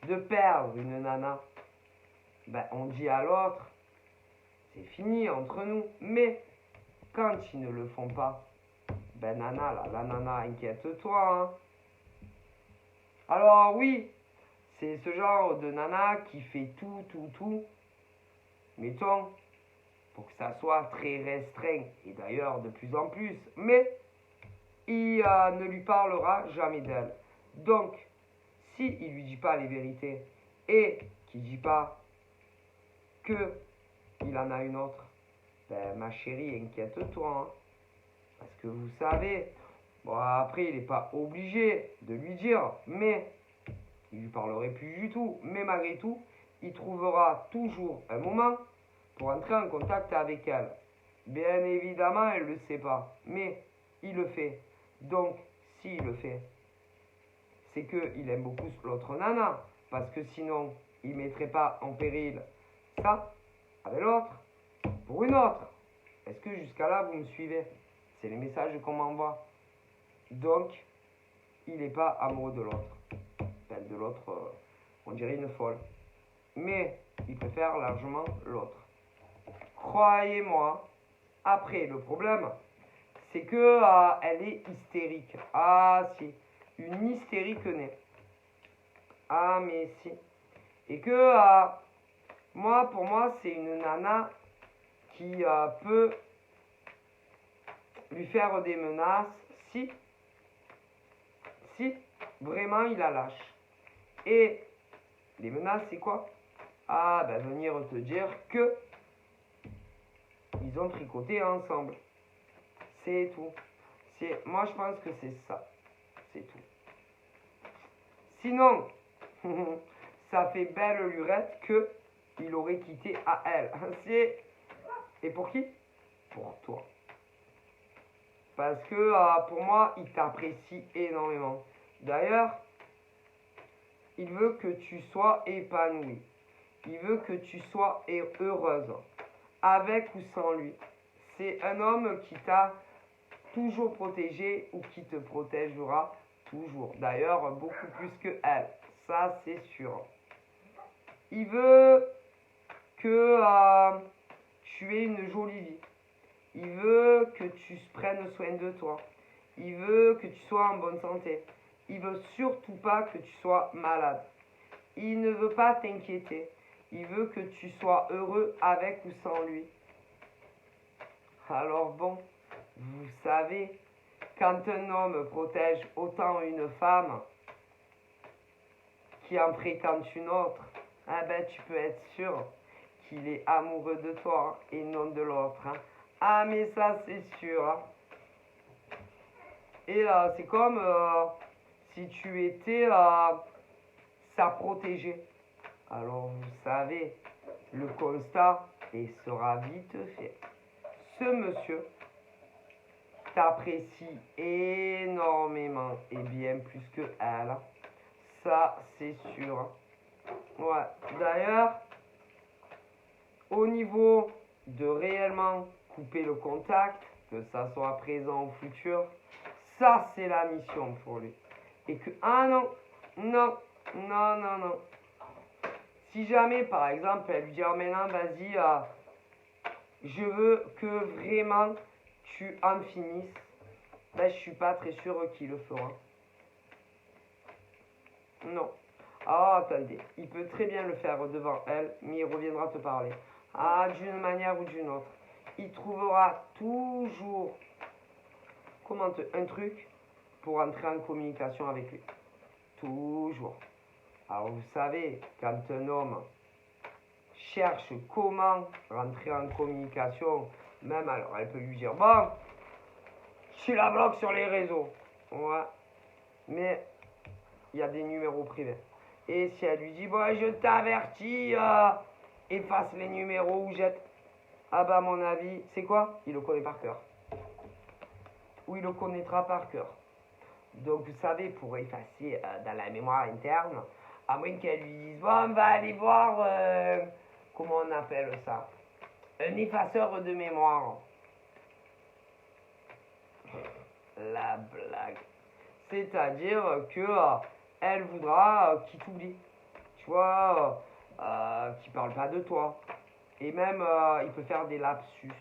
de perdre une nana, ben on dit à l'autre, c'est fini entre nous. Mais quand ils ne le font pas, ben nana, là, la nana, inquiète-toi. Hein. Alors oui, c'est ce genre de nana qui fait tout, mettons, pour que ça soit très restreint, et d'ailleurs de plus en plus, mais il ne lui parlera jamais d'elle. Donc, s'il ne lui dit pas les vérités, et qu'il ne dit pas qu'il en a une autre, ben ma chérie, inquiète-toi, hein, parce que vous savez, bon après il n'est pas obligé de lui dire, mais il lui parlerait plus du tout, mais malgré tout, il trouvera toujours un moment pour entrer en contact avec elle. Bien évidemment, elle ne le sait pas, mais il le fait. Donc, s'il le fait, c'est qu'il aime beaucoup l'autre nana, parce que sinon, il ne mettrait pas en péril ça avec l'autre pour une autre. Est-ce que jusqu'à là, vous me suivez? C'est les messages qu'on m'envoie. Donc, il n'est pas amoureux de l'autre. Enfin, de l'autre, on dirait une folle. Mais il préfère largement l'autre. Croyez-moi. Après, le problème, c'est que elle est hystérique. Ah, si. Une hystérique née. Ah, mais si. Et que, moi, pour moi, c'est une nana qui peut lui faire des menaces si vraiment il la lâche. Et les menaces, c'est quoi? Ah, ben venir te dire que Ils ont tricoté ensemble. C'est tout. Moi, je pense que c'est ça. C'est tout. Sinon, ça fait belle lurette que il aurait quitté à elle. Et pour qui? Pour toi. Parce que pour moi, il t'apprécie énormément. D'ailleurs, il veut que tu sois épanouie. Il veut que tu sois heureuse. Avec ou sans lui. C'est un homme qui t'a toujours protégé ou qui te protégera toujours. D'ailleurs, beaucoup plus que elle. Ça, c'est sûr. Il veut que tu aies une jolie vie. Il veut que tu prennes soin de toi. Il veut que tu sois en bonne santé. Il veut surtout pas que tu sois malade. Il ne veut pas t'inquiéter. Il veut que tu sois heureux avec ou sans lui. Alors bon, vous savez, quand un homme protège autant une femme qui en fréquente une autre, eh ben, tu peux être sûr qu'il est amoureux de toi et non de l'autre. Hein. Ah mais ça c'est sûr. Hein. Et c'est comme si tu étais sa protégée. Alors vous savez, le constat sera vite fait. Ce monsieur t'apprécie énormément et bien plus que elle. Ça, c'est sûr. Ouais. D'ailleurs, au niveau de réellement couper le contact, que ça soit présent ou futur, ça, c'est la mission pour lui. Et que, ah non, non, non, non, non. Si jamais, par exemple, elle lui dit, oh, maintenant, vas-y, je veux que vraiment tu en finisses, ben, je suis pas très sûr qu'il le fera. Non. Ah, attendez, il peut très bien le faire devant elle, mais il reviendra te parler. Ah, d'une manière ou d'une autre. Il trouvera toujours un truc pour entrer en communication avec lui. Toujours. Alors vous savez, quand un homme cherche comment rentrer en communication, même alors elle peut lui dire, bon, je la bloque sur les réseaux. Ouais. Mais il y a des numéros privés. Et si elle lui dit, bon, je t'avertis, efface les numéros ou jette. Ah bah, à mon avis, c'est quoi? Il le connaît par cœur. Ou il le connaîtra par cœur. Donc, vous savez, pour effacer dans la mémoire interne, à moins qu'elle lui dise, bon, on va aller voir, comment on appelle ça? Un effaceur de mémoire. La blague. C'est-à-dire que elle voudra qu'il t'oublie. Tu vois, qu'il parle pas de toi. Et même, il peut faire des lapsus.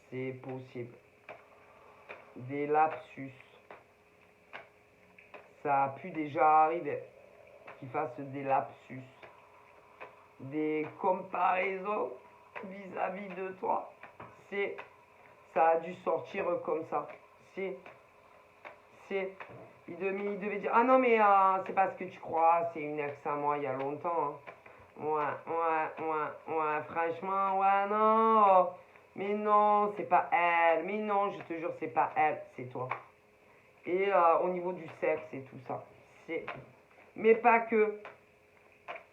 C'est possible. Des lapsus. Ça a pu déjà arriver qu'il fasse des lapsus. Des comparaisons vis-à-vis de toi. Ça a dû sortir comme ça. Il devait dire, ah non mais c'est pas ce que tu crois, c'est une ex à moi il y a longtemps. Hein. Ouais, franchement, ouais, non. Mais non, c'est pas elle. Mais non, je te jure, c'est pas elle, c'est toi. Et au niveau du sexe et tout ça. Mais pas que.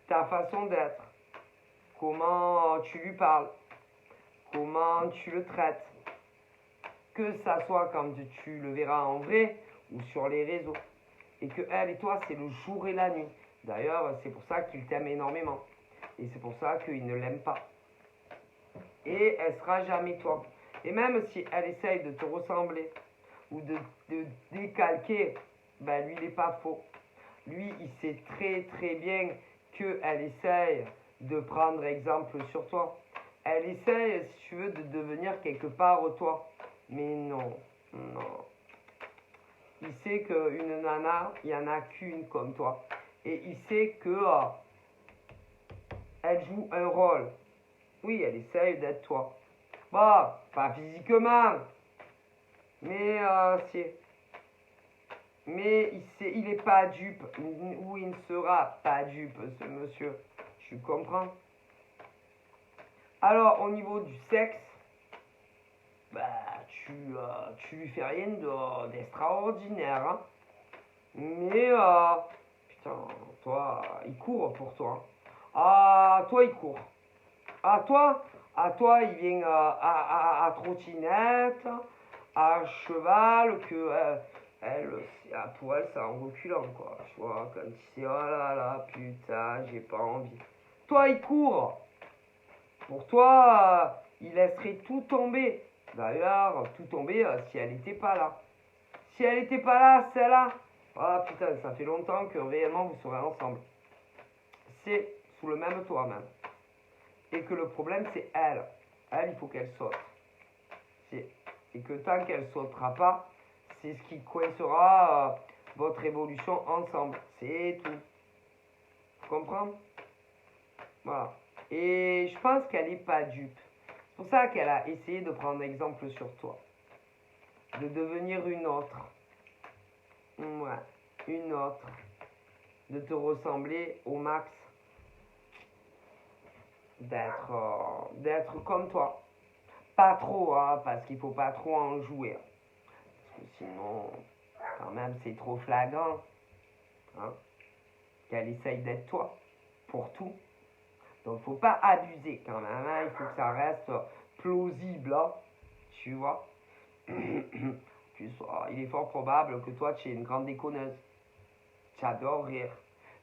Ta façon d'être. Comment tu lui parles. Comment tu le traites. Que ça soit quand tu le verras en vrai ou sur les réseaux. Et que elle et toi, c'est le jour et la nuit. D'ailleurs, c'est pour ça qu'il t'aime énormément. Et c'est pour ça qu'il ne l'aime pas. Et elle sera jamais toi. Et même si elle essaye de te ressembler ou de décalquer, ben lui, il n'est pas faux. Lui, il sait très très bien qu'elle essaye de prendre exemple sur toi. Elle essaye, si tu veux, de devenir quelque part toi. Mais non, non. Il sait qu'une nana, il n'y en a qu'une comme toi. Et il sait que elle joue un rôle. Oui, elle essaye d'être toi. Bon, pas physiquement. Mais mais il n'est pas dupe. Ou il ne sera pas dupe, ce monsieur. Tu comprends? Alors, au niveau du sexe, bah, tu lui fais rien d'extraordinaire, hein. Mais, putain, toi, il court pour toi. Ah, toi, il court. À toi, il vient à trottinette, à cheval, que elle, pour elle, c'est en reculant, quoi. Tu vois, comme si c'est, oh là là, putain, j'ai pas envie. Toi, il court. Pour toi, il laisserait tout tomber. D'ailleurs, tout tomber si elle n'était pas là. Si elle n'était pas là, celle-là. Ah putain, ça fait longtemps que réellement vous serez ensemble. C'est sous le même toit même. Et que le problème c'est elle. Elle, il faut qu'elle saute. Et que tant qu'elle sautera pas, c'est ce qui coincera votre évolution ensemble. C'est tout. Tu comprends? Voilà. Et je pense qu'elle n'est pas dupe. C'est pour ça qu'elle a essayé de prendre exemple sur toi. De devenir une autre. Ouais, une autre. De te ressembler au max. D'être comme toi. Pas trop, hein, parce qu'il faut pas trop en jouer. Parce que sinon, quand même, c'est trop flagrant. Hein, qu'elle essaye d'être toi. Pour tout. Donc, faut pas abuser quand même. Hein, il faut que ça reste plausible. Hein, tu vois. Il est fort probable que toi, tu es une grande déconneuse. Tu adores rire.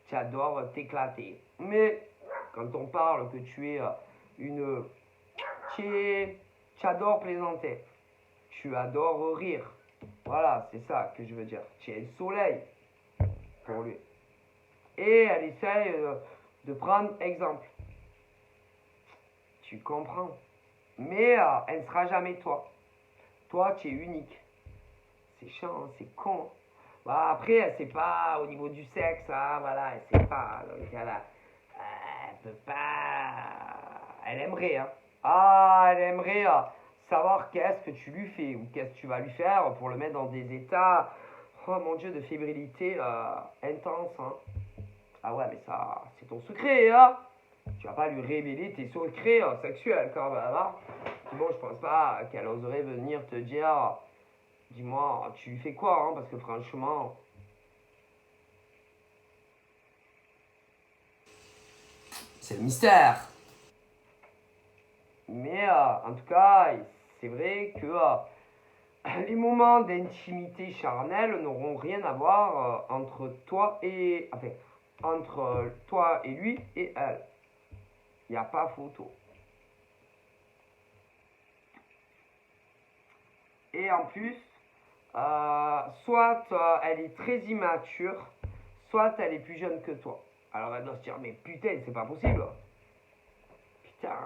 Tu adores t'éclater. Mais, quand on parle que tu es une... Tu adores plaisanter. Tu adores rire. Voilà, c'est ça que je veux dire. Tu es le soleil pour lui. Et elle essaye de prendre exemple. Tu comprends. Mais elle ne sera jamais toi. Toi, tu es unique. C'est chiant, hein, c'est con. Bah, après, elle sait pas au niveau du sexe, hein, voilà, elle sait pas. Donc elle peut pas. Elle aimerait, hein. Ah, elle aimerait savoir qu'est-ce que tu lui fais ou qu'est-ce que tu vas lui faire pour le mettre dans des états, oh mon Dieu, de fébrilité intense, hein. Ah ouais, mais ça, c'est ton secret, hein. Tu vas pas lui révéler tes secrets sexuels quand même, hein. Bon, je pense pas qu'elle oserait venir te dire, dis-moi, tu lui fais quoi, hein, parce que franchement, c'est le mystère. Mais en tout cas, c'est vrai que les moments d'intimité charnelle n'auront rien à voir entre toi et. Enfin, entre toi et lui et elle. Il n'y a pas photo. Et en plus, soit elle est très immature, soit elle est plus jeune que toi. Alors elle doit se dire, mais putain, c'est pas possible. Putain.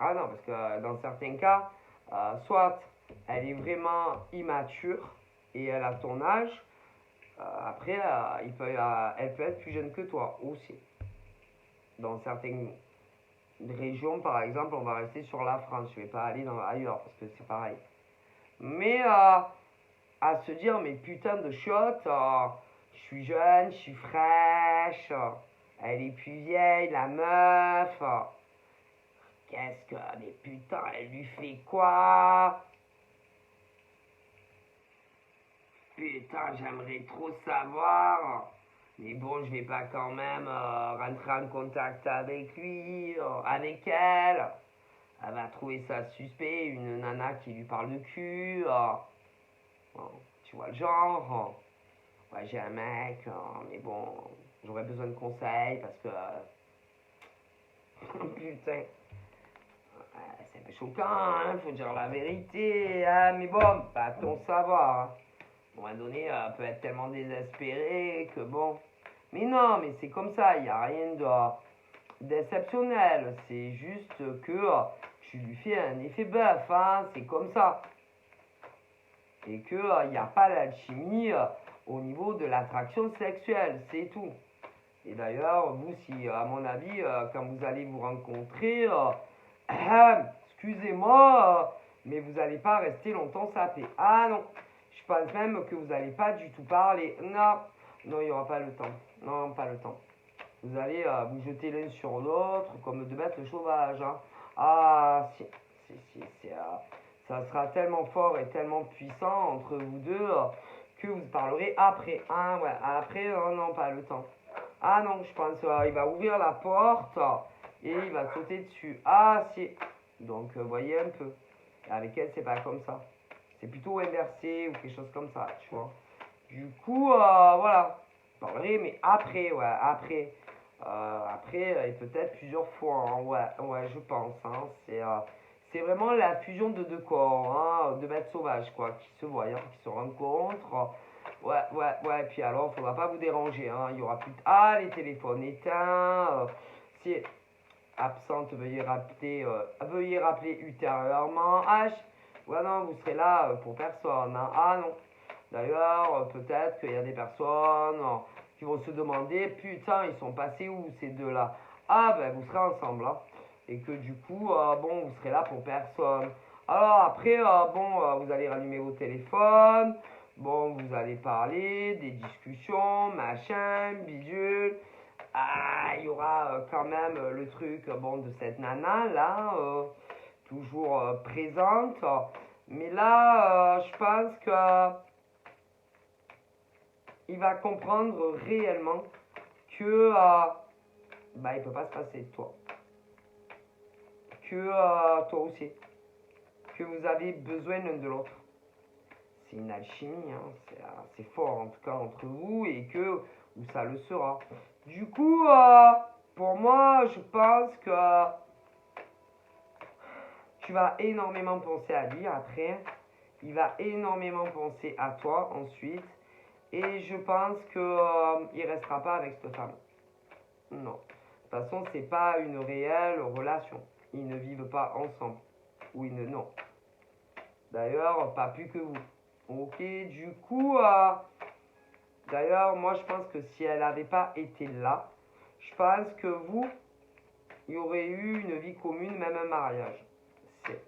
Ah non, parce que dans certains cas, soit elle est vraiment immature et elle a ton âge. Après, elle peut être plus jeune que toi aussi. Dans certaines régions, par exemple, on va rester sur la France. Je ne vais pas aller ailleurs parce que c'est pareil. Mais à se dire, mais putain de chiotte, je suis jeune, je suis fraîche, elle est plus vieille, la meuf. Qu'est-ce que. Mais putain, elle lui fait quoi? Putain, j'aimerais trop savoir. Mais bon, je vais pas quand même rentrer en contact avec lui, avec elle. Elle va trouver ça suspect, une nana qui lui parle de cul. Bon, tu vois le genre. Ouais, j'ai un mec, mais bon, j'aurais besoin de conseils parce que. Putain, c'est un peu choquant, hein, faut dire la vérité. Hein, mais bon, pas ton savoir. Hein. À un moment donné, elle peut être tellement désespérée que bon. Mais non, mais c'est comme ça, il n'y a rien d'exceptionnel. C'est juste que tu lui fais un effet bœuf, hein, c'est comme ça. Et qu'il n'y a pas d'alchimie au niveau de l'attraction sexuelle, c'est tout. Et d'ailleurs, vous, si, à mon avis, quand vous allez vous rencontrer, excusez-moi, mais vous n'allez pas rester longtemps sapé. Ah non, je pense même que vous n'allez pas du tout parler. Non, non, il n'y aura pas le temps. Non, pas le temps. Vous allez vous jeter l'un sur l'autre comme de bêtes sauvages. Hein. Ah, Ça sera tellement fort et tellement puissant entre vous deux que vous parlerez après. Ah ouais, après, non, pas le temps. Ah non, je pense il va ouvrir la porte et il va sauter dessus. Ah si. Donc, voyez un peu. Avec elle, c'est pas comme ça. C'est plutôt inversé ou quelque chose comme ça, tu vois. Du coup, voilà. Je parlerai, mais après, ouais, après. Après, et peut-être plusieurs fois, hein, ouais, je pense. Hein, c'est vraiment la fusion de deux corps, hein, de bêtes sauvages, quoi, qui se voient, hein, qui se rencontrent. Ouais, puis alors, faudra pas vous déranger, hein, il y aura plus de... Ah, les téléphones éteints, si absente, veuillez rappeler ultérieurement. Ouais, non, vous serez là pour personne, hein. Ah non. D'ailleurs, peut-être qu'il y a des personnes qui vont se demander, putain, ils sont passés où ces deux-là? Ah ben, vous serez ensemble, hein. Et que du coup, bon, vous serez là pour personne. Alors après, bon, vous allez rallumer vos téléphones. Bon, vous allez parler, des discussions, machin, bidule. Ah, il y aura quand même le truc, bon, de cette nana, là, toujours présente. Mais là, je pense que il va comprendre réellement que bah, il peut pas se passer de toi. Que toi aussi. Que vous avez besoin l'un de l'autre. C'est une alchimie, hein. C'est fort en tout cas entre vous et que ou ça le sera. Du coup, pour moi, je pense que tu vas énormément penser à lui après. Il va énormément penser à toi ensuite. Et je pense que il restera pas avec cette femme. Non. De toute façon, c'est pas une réelle relation. Ils ne vivent pas ensemble. Ou ils ne... Non. D'ailleurs, pas plus que vous. Ok, du coup, d'ailleurs, moi je pense que si elle n'avait pas été là, je pense que vous, il y aurait eu une vie commune, même un mariage. C'est.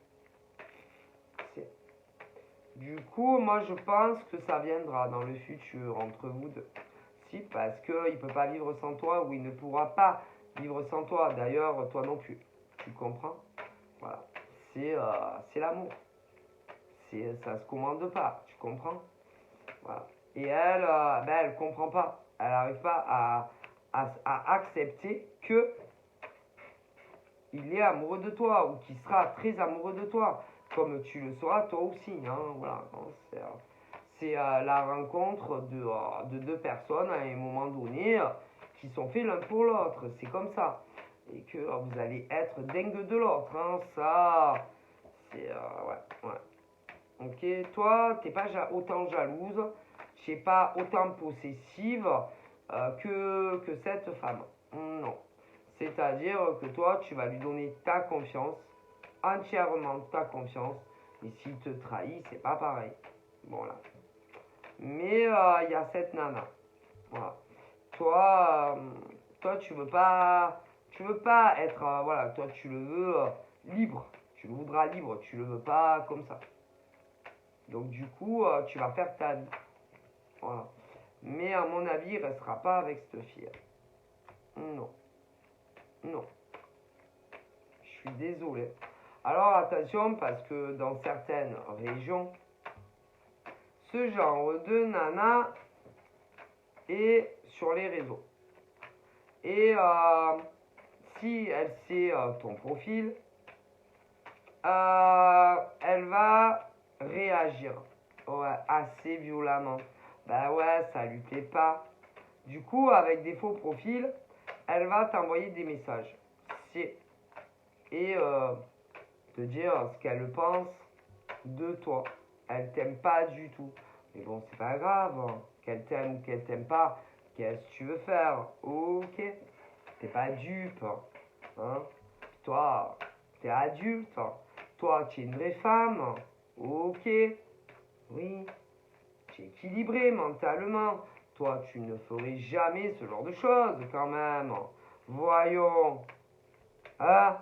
C'est. Du coup, moi je pense que ça viendra dans le futur entre vous deux. Si, parce qu'il ne peut pas vivre sans toi ou il ne pourra pas vivre sans toi. D'ailleurs, toi non plus. Tu comprends? Voilà. C'est l'amour. Ça se commande pas. Tu comprends? Voilà. Et elle, ben, elle comprend pas. Elle n'arrive pas à accepter que il est amoureux de toi ou qu'il sera très amoureux de toi, comme tu le seras toi aussi. Hein, voilà. C'est la rencontre de deux personnes à un moment donné qui sont faits l'un pour l'autre. C'est comme ça. Et que vous allez être dingue de l'autre. Hein, ça, c'est... ouais. Ok, toi, t'es pas autant jalouse, tu n'es pas autant possessive que cette femme. Non. C'est-à-dire que toi, tu vas lui donner ta confiance, entièrement ta confiance. Et s'il te trahit, c'est pas pareil. Bon là. Mais il y a cette nana. Voilà. Toi, toi, tu veux pas être, voilà, toi, tu le veux libre. Tu le voudras libre. Tu le veux pas comme ça. Donc du coup, tu vas faire ta vie. Voilà. Mais à mon avis, il ne restera pas avec cette fille. Non. Non. Je suis désolé. Alors attention, parce que dans certaines régions, ce genre de nana est sur les réseaux. Et si elle sait ton profil, elle va réagir, ouais, assez violemment. Bah ouais, ça lui plaît pas. Du coup, avec des faux profils, elle va t'envoyer des messages. Et te dire ce qu'elle pense de toi. Elle t'aime pas du tout. Mais bon, c'est pas grave, hein. Qu'elle t'aime ou qu'elle t'aime pas. Qu'est-ce que tu veux faire? Ok. T'es pas dupe. Hein? Toi, t'es adulte. Toi, tu es une vraie femme. Ok. Oui. Tu es équilibré mentalement. Toi, tu ne ferais jamais ce genre de choses quand même. Voyons. Hein?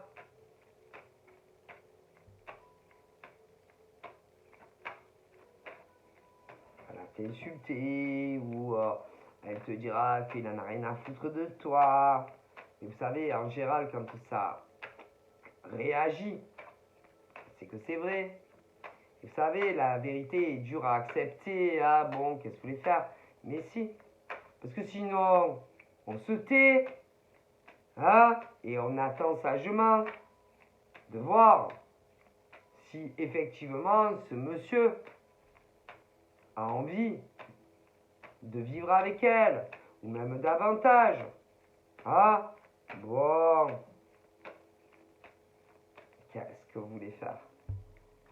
Elle va t'insulter ou elle te dira qu'il n'en a rien à foutre de toi. Et vous savez, en général, quand ça réagit, c'est que c'est vrai. Vous savez, la vérité est dure à accepter. Ah bon, qu'est-ce que vous voulez faire? Mais si. Parce que sinon, on se tait. Hein, et on attend sagement de voir si effectivement ce monsieur a envie de vivre avec elle, ou même davantage. Ah, bon, qu'est-ce que vous voulez faire?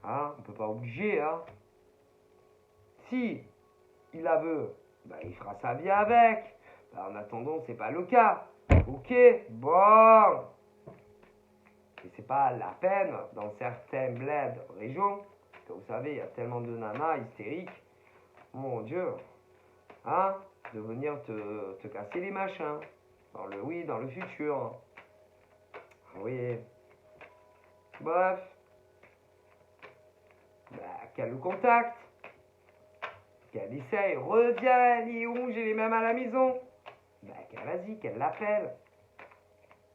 Hein, on ne peut pas obliger, hein. Si il la veut, bah, il fera sa vie avec. Bah, en attendant, c'est pas le cas. Ok, bon. Et c'est pas la peine dans certains bleds régions, parce que vous savez, il y a tellement de nanas hystériques, mon Dieu, hein, de venir te casser les machins. Dans le futur. Oui. Bref. Bah, qu'elle le contacte. Qu'elle essaye. Reviens, il est où? J'ai les mêmes à la maison. Bah, vas-y, qu'elle l'appelle.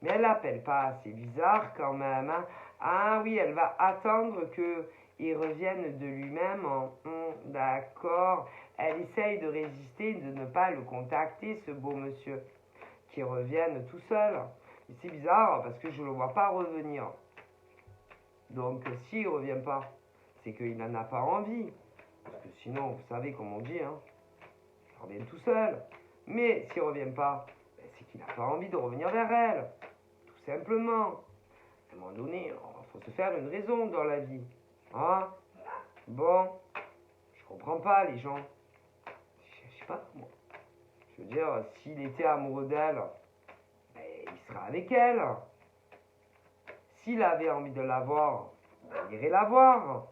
Mais elle l'appelle pas. C'est bizarre quand même. Hein. Ah oui, elle va attendre qu'il revienne de lui-même. D'accord. Elle essaye de résister, de ne pas le contacter, ce beau monsieur. Qu'il revienne tout seul. Et c'est bizarre parce que je ne le vois pas revenir. Donc s'il ne revient pas, c'est qu'il n'en a pas envie. Parce que sinon, vous savez comme on dit, hein, il revient tout seul. Mais s'il ne revient pas, c'est qu'il n'a pas envie de revenir vers elle. Tout simplement. À un moment donné, il faut se faire une raison dans la vie. Hein? Bon, je comprends pas les gens. Je sais pas comment. Je veux dire, s'il était amoureux d'elle, il sera avec elle. S'il avait envie de la voir, il irait la voir.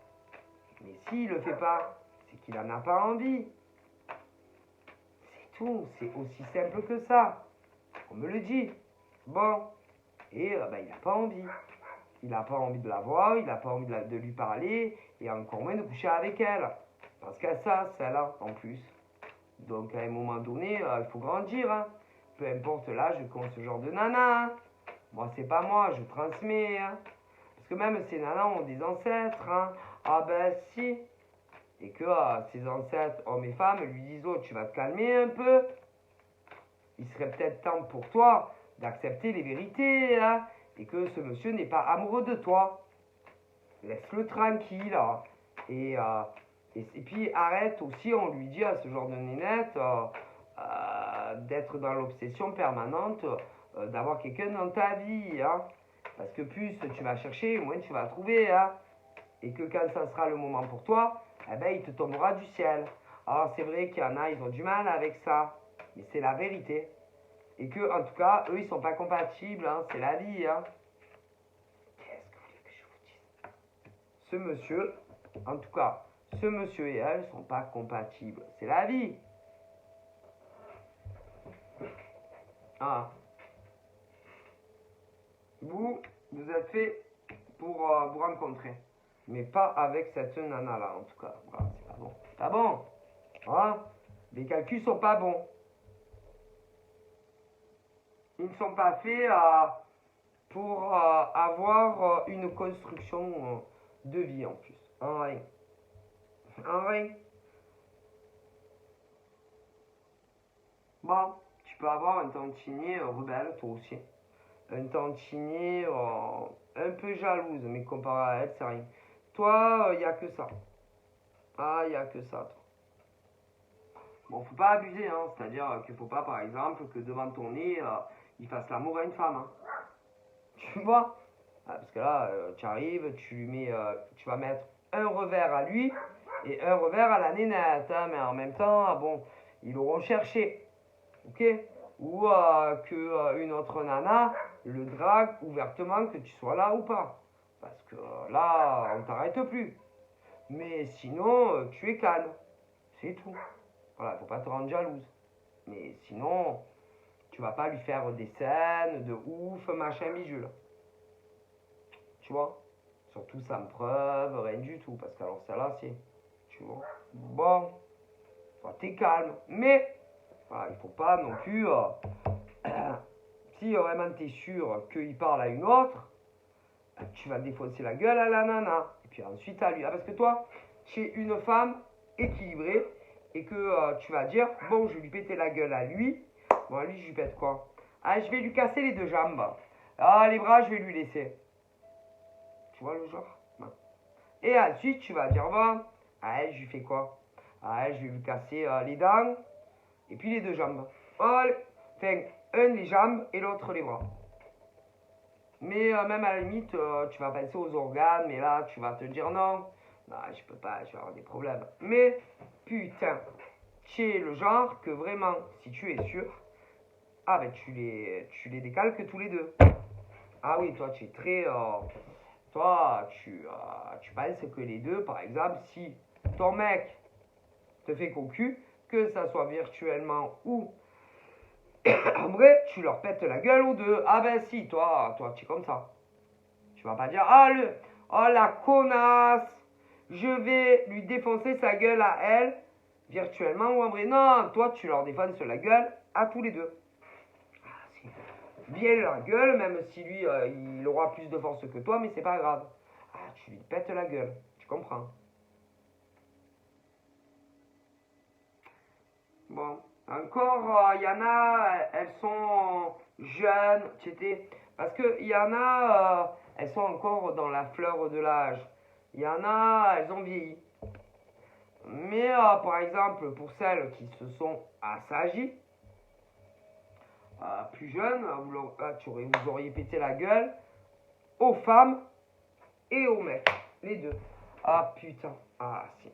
Mais s'il ne le fait pas, c'est qu'il n'en a pas envie. C'est tout, c'est aussi simple que ça. On me le dit. Bon, et il n'a pas envie. Il n'a pas envie de la voir, il n'a pas envie de lui parler, et encore moins de coucher avec elle. Parce qu'elle ça, celle-là, en plus. Donc à un moment donné, il faut grandir. Hein. Peu importe l'âge qu'ont ce genre de nana. Hein. Moi, c'est pas moi, je transmets. Hein. Parce que même ces nanas ont des ancêtres. Hein. Ah ben si. Et que ses ancêtres, hommes et femmes, lui disent oh, tu vas te calmer un peu. Il serait peut-être temps pour toi d'accepter les vérités. Hein. Et que ce monsieur n'est pas amoureux de toi. Laisse-le tranquille. Hein. Et puis arrête aussi, on lui dit à ce genre de nénette d'être dans l'obsession permanente d'avoir quelqu'un dans ta vie. Hein. Parce que plus tu vas chercher, moins tu vas trouver. Hein. Et que quand ça sera le moment pour toi, eh ben, il te tombera du ciel. Alors c'est vrai qu'il y en a, ils ont du mal avec ça. Mais c'est la vérité. Et que, en tout cas, eux, ils sont pas compatibles. Hein. C'est la vie. Hein. Qu'est-ce que vous voulez que je vous dise? Ce monsieur, en tout cas, ce monsieur et elle sont pas compatibles. C'est la vie. Ah. Vous êtes fait pour vous rencontrer. Mais pas avec cette nana-là, en tout cas. Voilà, c'est pas bon. C'est pas bon. Hein? Les calculs sont pas bons. Ils ne sont pas faits pour avoir une construction de vie en plus. En rien. En rien. Bon, tu peux avoir un tantinier rebelle, toi aussi. Un tantinier un peu jalouse, mais comparé à elle, c'est rien. Toi, il n'y a que ça. Ah, il n'y a que ça, toi. Bon, faut pas abuser, hein. C'est-à-dire qu'il faut pas, par exemple, que devant ton nez, il fasse l'amour à une femme. Hein. Tu vois? Parce que là, tu arrives, tu vas mettre un revers à lui et un revers à la nénette. Hein, mais en même temps, bon, ils l'auront cherché. Ok? Ou qu'une autre nana le drague ouvertement, que tu sois là ou pas. Parce que là, on t'arrête plus. Mais sinon, tu es calme. C'est tout. Voilà, faut pas te rendre jalouse. Mais sinon, tu vas pas lui faire des scènes de ouf, machin, bijule. Tu vois? Surtout sans preuve, rien du tout. Parce qu'alors celle-là, c'est. Tu vois? Bon, t'es calme. Mais, voilà, il faut pas non plus. Si vraiment t'es sûr qu'il parle à une autre, tu vas défoncer la gueule à la nana. Et puis ensuite à lui. Ah, parce que toi, tu es une femme équilibrée et que tu vas dire, bon, je vais lui péter la gueule à lui. Bon, à lui, je lui pète quoi? Ah, je vais lui casser les deux jambes. Ah, les bras, je vais lui laisser. Tu vois le genre? Non. Et ensuite, tu vas dire, bon, à elle, je lui fais quoi? À elle, je vais lui casser les dents et puis les deux jambes. Allez. Enfin, un les jambes et l'autre les bras. Mais même à la limite, tu vas penser aux organes, mais là, tu vas te dire non. Non, je peux pas, je vais avoir des problèmes. Mais, putain, tu es le genre que vraiment, si tu es sûr, ah ben tu les décalques tous les deux. Ah oui, toi, tu es très... toi, tu penses que les deux, par exemple, si ton mec te fait cocu, que ça soit virtuellement ou en vrai, tu leur pètes la gueule aux deux. Ah ben si, toi, tu es comme ça. Tu vas pas dire, oh la connasse, je vais lui défoncer sa gueule à elle, virtuellement ou en vrai. Non, toi, tu leur défonces la gueule à tous les deux. Bien la gueule, même si lui, il aura plus de force que toi, mais c'est pas grave. Ah, tu lui pètes la gueule, tu comprends. Bon, encore, il y en a, elles sont jeunes, parce qu'il y en a, elles sont encore dans la fleur de l'âge. Il y en a, elles ont vieilli. Mais par exemple, pour celles qui se sont assagies, plus jeunes, vous auriez pété la gueule aux femmes et aux mecs, les deux. Ah putain, ah si.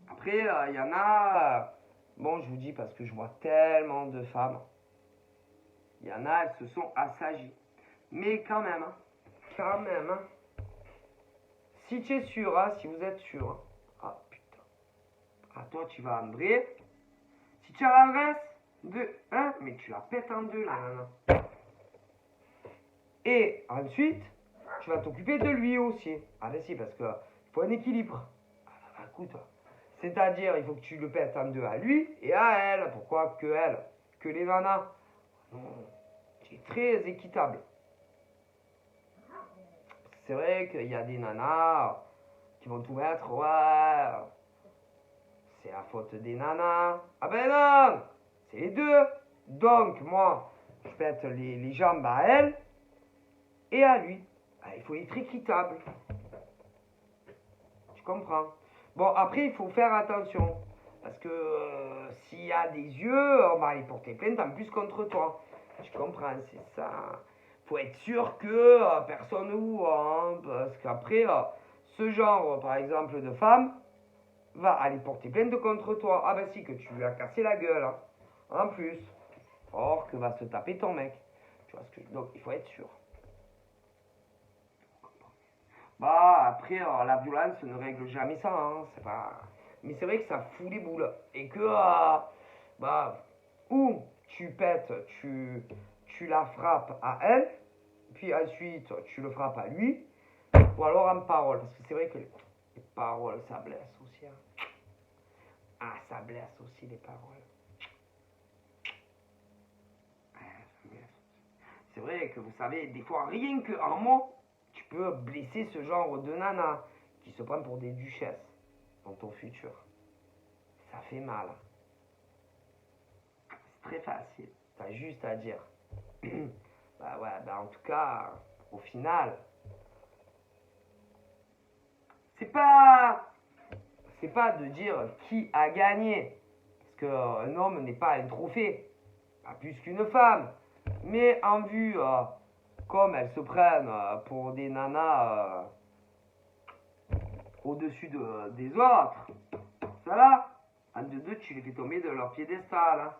Après, il y en a, bon, je vous dis parce que je vois tellement de femmes. Il y en a, elles se sont assagies. Mais quand même, hein, si tu es sûr, si vous êtes sûr, ah putain, toi tu vas André, si tu as l'adresse de, mais tu la pètes en deux là, Et ensuite, tu vas t'occuper de lui aussi. Ah ben si, parce que faut un équilibre. Ah, écoute, c'est-à-dire, il faut que tu le pètes en deux à lui et à elle. Pourquoi que elle? Que les nanas? C'est très équitable. C'est vrai qu'il y a des nanas qui vont tout mettre, ouais, c'est la faute des nanas. Ah ben non, c'est les deux. Donc, moi, je pète les jambes à elle et à lui. Il faut être équitable. Tu comprends? Bon, après, il faut faire attention. Parce que s'il y a des yeux, on va aller porter plainte en plus contre toi. Tu comprends? C'est ça. Faut être sûr que personne ne vous voit. Parce qu'après, ce genre, par exemple, de femme va aller porter plainte contre toi. Ah ben si, que tu lui as cassé la gueule. En plus. Or que va se taper ton mec. Tu vois ce que donc il faut être sûr. Bah après la violence ne règle jamais ça, c'est pas. Mais c'est vrai que ça fout les boules et que bah ou tu pètes, tu la frappes à elle, puis ensuite tu le frappes à lui, ou alors en parole parce que c'est vrai que les paroles ça blesse aussi. Ah ça blesse aussi les paroles. C'est vrai que vous savez, des fois, rien qu'un mot, tu peux blesser ce genre de nana qui se prend pour des duchesses dans ton futur. Ça fait mal. C'est très facile. T'as juste à dire. Bah ouais, bah en tout cas, au final, c'est pas, c'est pas de dire qui a gagné. Parce qu'un homme n'est pas un trophée. Pas plus qu'une femme. Mais en vue, comme elles se prennent pour des nanas au-dessus des autres, ça là, un de deux, tu les fais tomber de leur piédestal.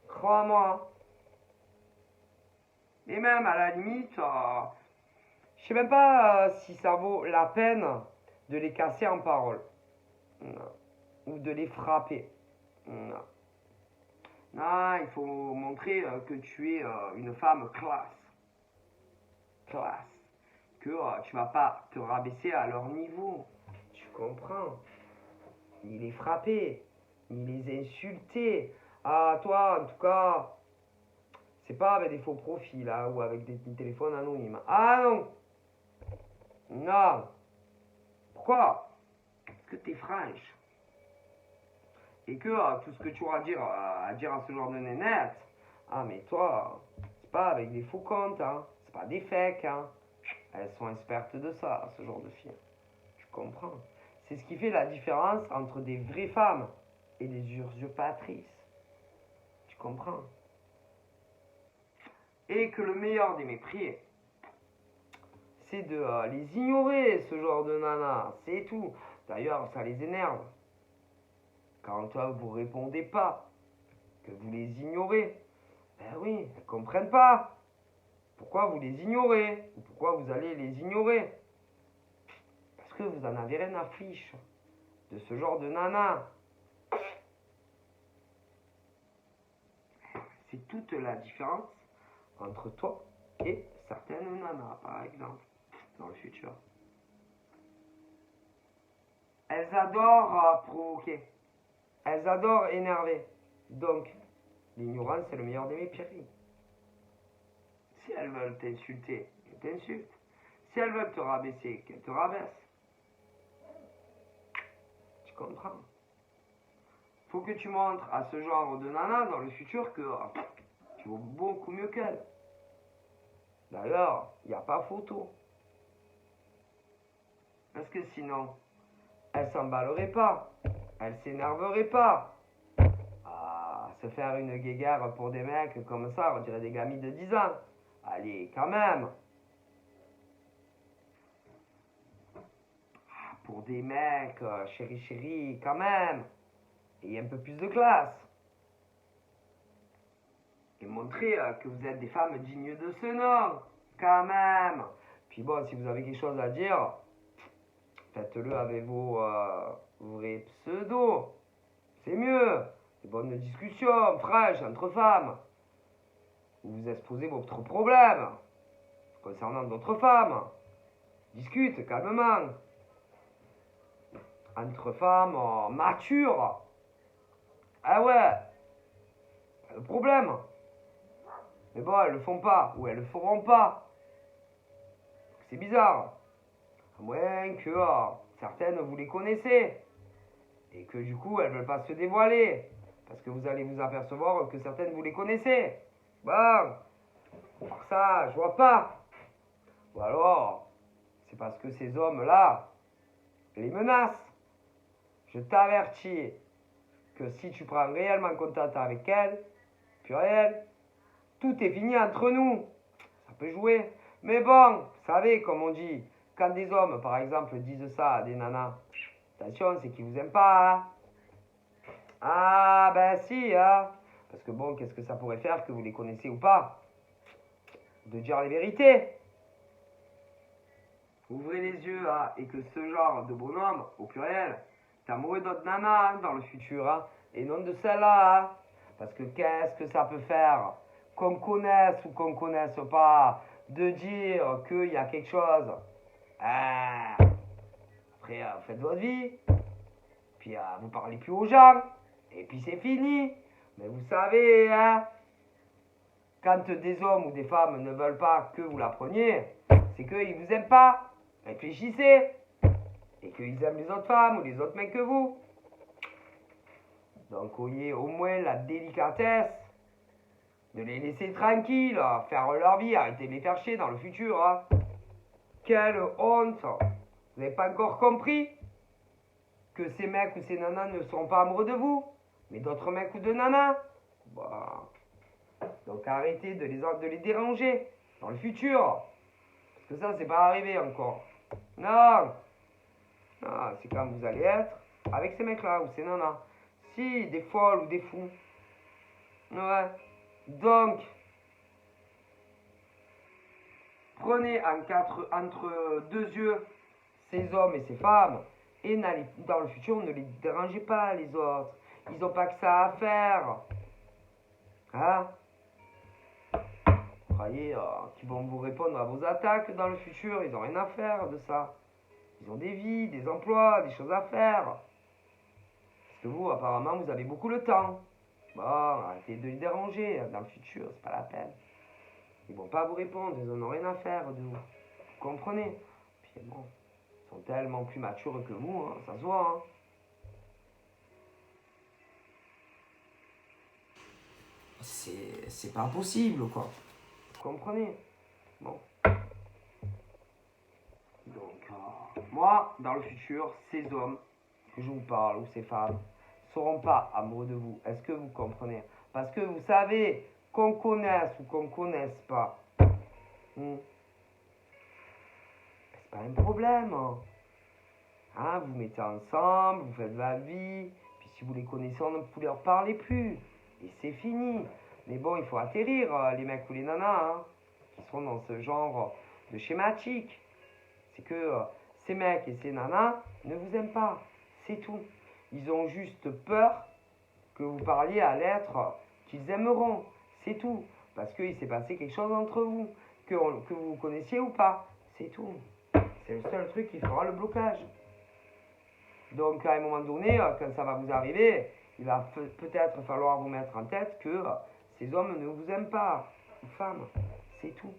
Crois-moi. Et même à la limite, je sais même pas si ça vaut la peine de les casser en parole. Non. Ou de les frapper. Non. Non, il faut montrer que tu es une femme classe. Classe. Que tu vas pas te rabaisser à leur niveau. Tu comprends? Ni les frapper, ni les insulter. Ah, toi, en tout cas, c'est pas avec des faux profils ou avec des téléphones anonymes. Ah non! Non. Pourquoi? Parce que t'es fraîche. Et que tout ce que tu auras à dire à ce genre de nénette, ah mais toi, c'est pas avec des faux comptes, hein. C'est pas des fakes, hein. Elles sont expertes de ça, ce genre de filles. Tu comprends? C'est ce qui fait la différence entre des vraies femmes et des usurpatrices. Tu comprends? Et que le meilleur des mépris, c'est de les ignorer, ce genre de nana. C'est tout. D'ailleurs, ça les énerve. Quand vous répondez pas, que vous les ignorez, ben oui, elles comprennent pas. Pourquoi vous les ignorez? Ou pourquoi vous allez les ignorer? Parce que vous en avez rien à fiche de ce genre de nana. C'est toute la différence entre toi et certaines nanas, par exemple, dans le futur. Elles adorent provoquer. Elles adorent énerver. Donc, l'ignorance, c'est le meilleur des mépris. Si elles veulent t'insulter, elles t'insultent. Si elles veulent te rabaisser, qu'elles te rabaissent. Tu comprends? Faut que tu montres à ce genre de nana dans le futur que tu vaux beaucoup mieux qu'elle. D'ailleurs, il n'y a pas photo. Parce que sinon, elle s'emballerait pas. Elle s'énerverait pas. Ah, se faire une guéguerre pour des mecs comme ça, on dirait des gamins de 10 ans. Allez, quand même. Pour des mecs, chéri chéri, quand même. Et un peu plus de classe. Et montrer que vous êtes des femmes dignes de ce nom. Quand même. Puis bon, si vous avez quelque chose à dire, faites-le avec vos vrais pseudos. C'est mieux. Des bonnes discussions fraîches entre femmes. Vous exposez votre problème concernant d'autres femmes. Discute calmement. Entre femmes matures. Ah ouais. Pas de problème. Mais bon, elles le font pas. Ou elles le feront pas. C'est bizarre. À moins que certaines vous les connaissez. Et que du coup, elles ne veulent pas se dévoiler. Parce que vous allez vous apercevoir que certaines vous les connaissez. Bon. Par ça, je vois pas. Ou alors, c'est parce que ces hommes-là les menacent. Je t'avertis que si tu prends réellement contact avec elles, puis elles, tout est fini entre nous. Ça peut jouer. Mais bon, vous savez, comme on dit, quand des hommes, par exemple, disent ça à des nanas, attention, c'est qu'ils vous aiment pas. Hein. Ah, ben si, hein. Parce que bon, qu'est-ce que ça pourrait faire que vous les connaissez ou pas? De dire les vérités. Ouvrez les yeux, hein, et que ce genre de bonhomme, au pluriel, t'amoureux d'autres nanas hein, dans le futur, hein, et non de celle-là. Hein. Parce que qu'est-ce que ça peut faire, qu'on connaisse ou qu'on connaisse pas, de dire qu'il y a quelque chose. Après, vous faites votre vie, puis vous parlez plus aux gens, et puis c'est fini. Mais vous savez, hein, quand des hommes ou des femmes ne veulent pas que vous la preniez, c'est qu'ils vous aiment pas. Réfléchissez. Et qu'ils aiment les autres femmes ou les autres mecs que vous. Donc, ayez au moins la délicatesse de les laisser tranquilles, faire leur vie, arrêtez de les faire chier dans le futur. Hein. Quelle honte! Vous n'avez pas encore compris que ces mecs ou ces nanas ne seront pas amoureux de vous, mais d'autres mecs ou de nanas? Bah. Donc arrêtez de les déranger dans le futur. Parce que ça, c'est pas arrivé encore. Non! Ah, c'est quand vous allez être avec ces mecs-là ou ces nanas. Si, des folles ou des fous. Ouais. Donc, prenez entre deux yeux ces hommes et ces femmes et dans le futur, ne les dérangez pas les autres. Ils n'ont pas que ça à faire. Hein? Croyez qu'ils vont vous répondre à vos attaques dans le futur. Ils n'ont rien à faire de ça. Ils ont des vies, des emplois, des choses à faire. Parce que vous, apparemment, vous avez beaucoup le temps. Bon, arrêtez de les déranger dans le futur, c'est pas la peine. Ils vont pas vous répondre, ils en ont rien à faire de vous. Vous comprenez? Puis Et bon, ils sont tellement plus matures que vous, hein, ça se voit. Hein. C'est pas possible, quoi. Vous comprenez? Bon. Donc, moi, dans le futur, ces hommes que je vous parle, ou ces femmes, ne seront pas amoureux de vous. Est-ce que vous comprenez? Parce que vous savez, qu'on connaisse ou qu'on ne connaisse pas, c'est pas un problème. Hein, vous mettez ensemble, vous faites la vie, puis si vous les connaissez, on ne vous leur parlez plus. Et c'est fini. Mais bon, il faut atterrir, les mecs ou les nanas, hein, qui sont dans ce genre de schématique. C'est que ces mecs et ces nanas ne vous aiment pas. C'est tout. Ils ont juste peur que vous parliez à l'être qu'ils aimeront. C'est tout. Parce qu'il s'est passé quelque chose entre vous, que vous connaissiez ou pas. C'est tout. C'est le seul truc qui fera le blocage. Donc à un moment donné, quand ça va vous arriver, il va peut-être falloir vous mettre en tête que ces hommes ne vous aiment pas. Ou femmes. C'est tout.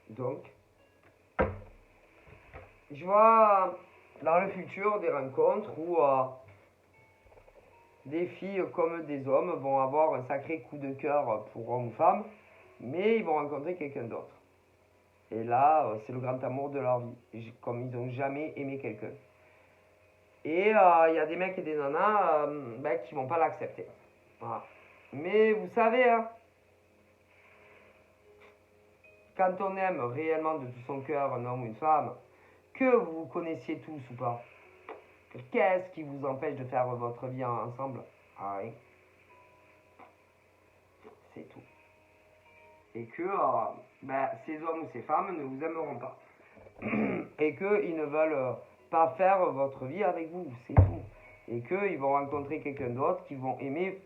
Donc, je vois dans le futur des rencontres où des filles comme des hommes vont avoir un sacré coup de cœur pour homme ou femme, mais ils vont rencontrer quelqu'un d'autre. Et là, c'est le grand amour de leur vie, comme ils n'ont jamais aimé quelqu'un. Et il y a des mecs et des nanas qui vont pas l'accepter. Voilà. Mais vous savez, hein, quand on aime réellement de tout son cœur un homme ou une femme, que vous connaissiez tous ou pas, qu'est-ce qui vous empêche de faire votre vie ensemble? Ah oui. C'est tout. Et que ces hommes ou ces femmes ne vous aimeront pas. Et qu'ils ne veulent pas faire votre vie avec vous, c'est tout. Et qu'ils vont rencontrer quelqu'un d'autre qu'ils vont aimer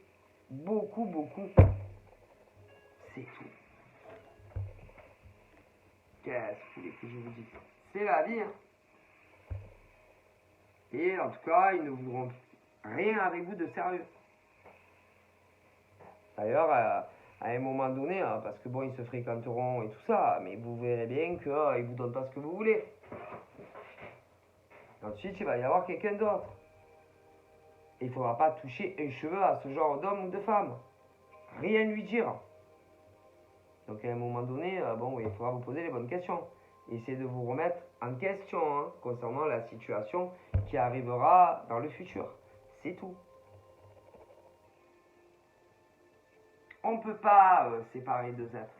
beaucoup, beaucoup. C'est tout. Qu'est-ce que vous voulez que je vous dise? C'est la vie. Hein. Et en tout cas, ils ne voudront rien avec vous de sérieux. D'ailleurs, à un moment donné, parce que bon, ils se fréquenteront et tout ça, mais vous verrez bien qu'ils ne vous donnent pas ce que vous voulez. Ensuite, il va y avoir quelqu'un d'autre. Il ne faudra pas toucher un cheveu à ce genre d'homme ou de femme. Rien lui dire. Donc à un moment donné, il faudra vous poser les bonnes questions. Essayez de vous remettre en question concernant la situation qui arrivera dans le futur. C'est tout. On ne peut pas séparer deux êtres.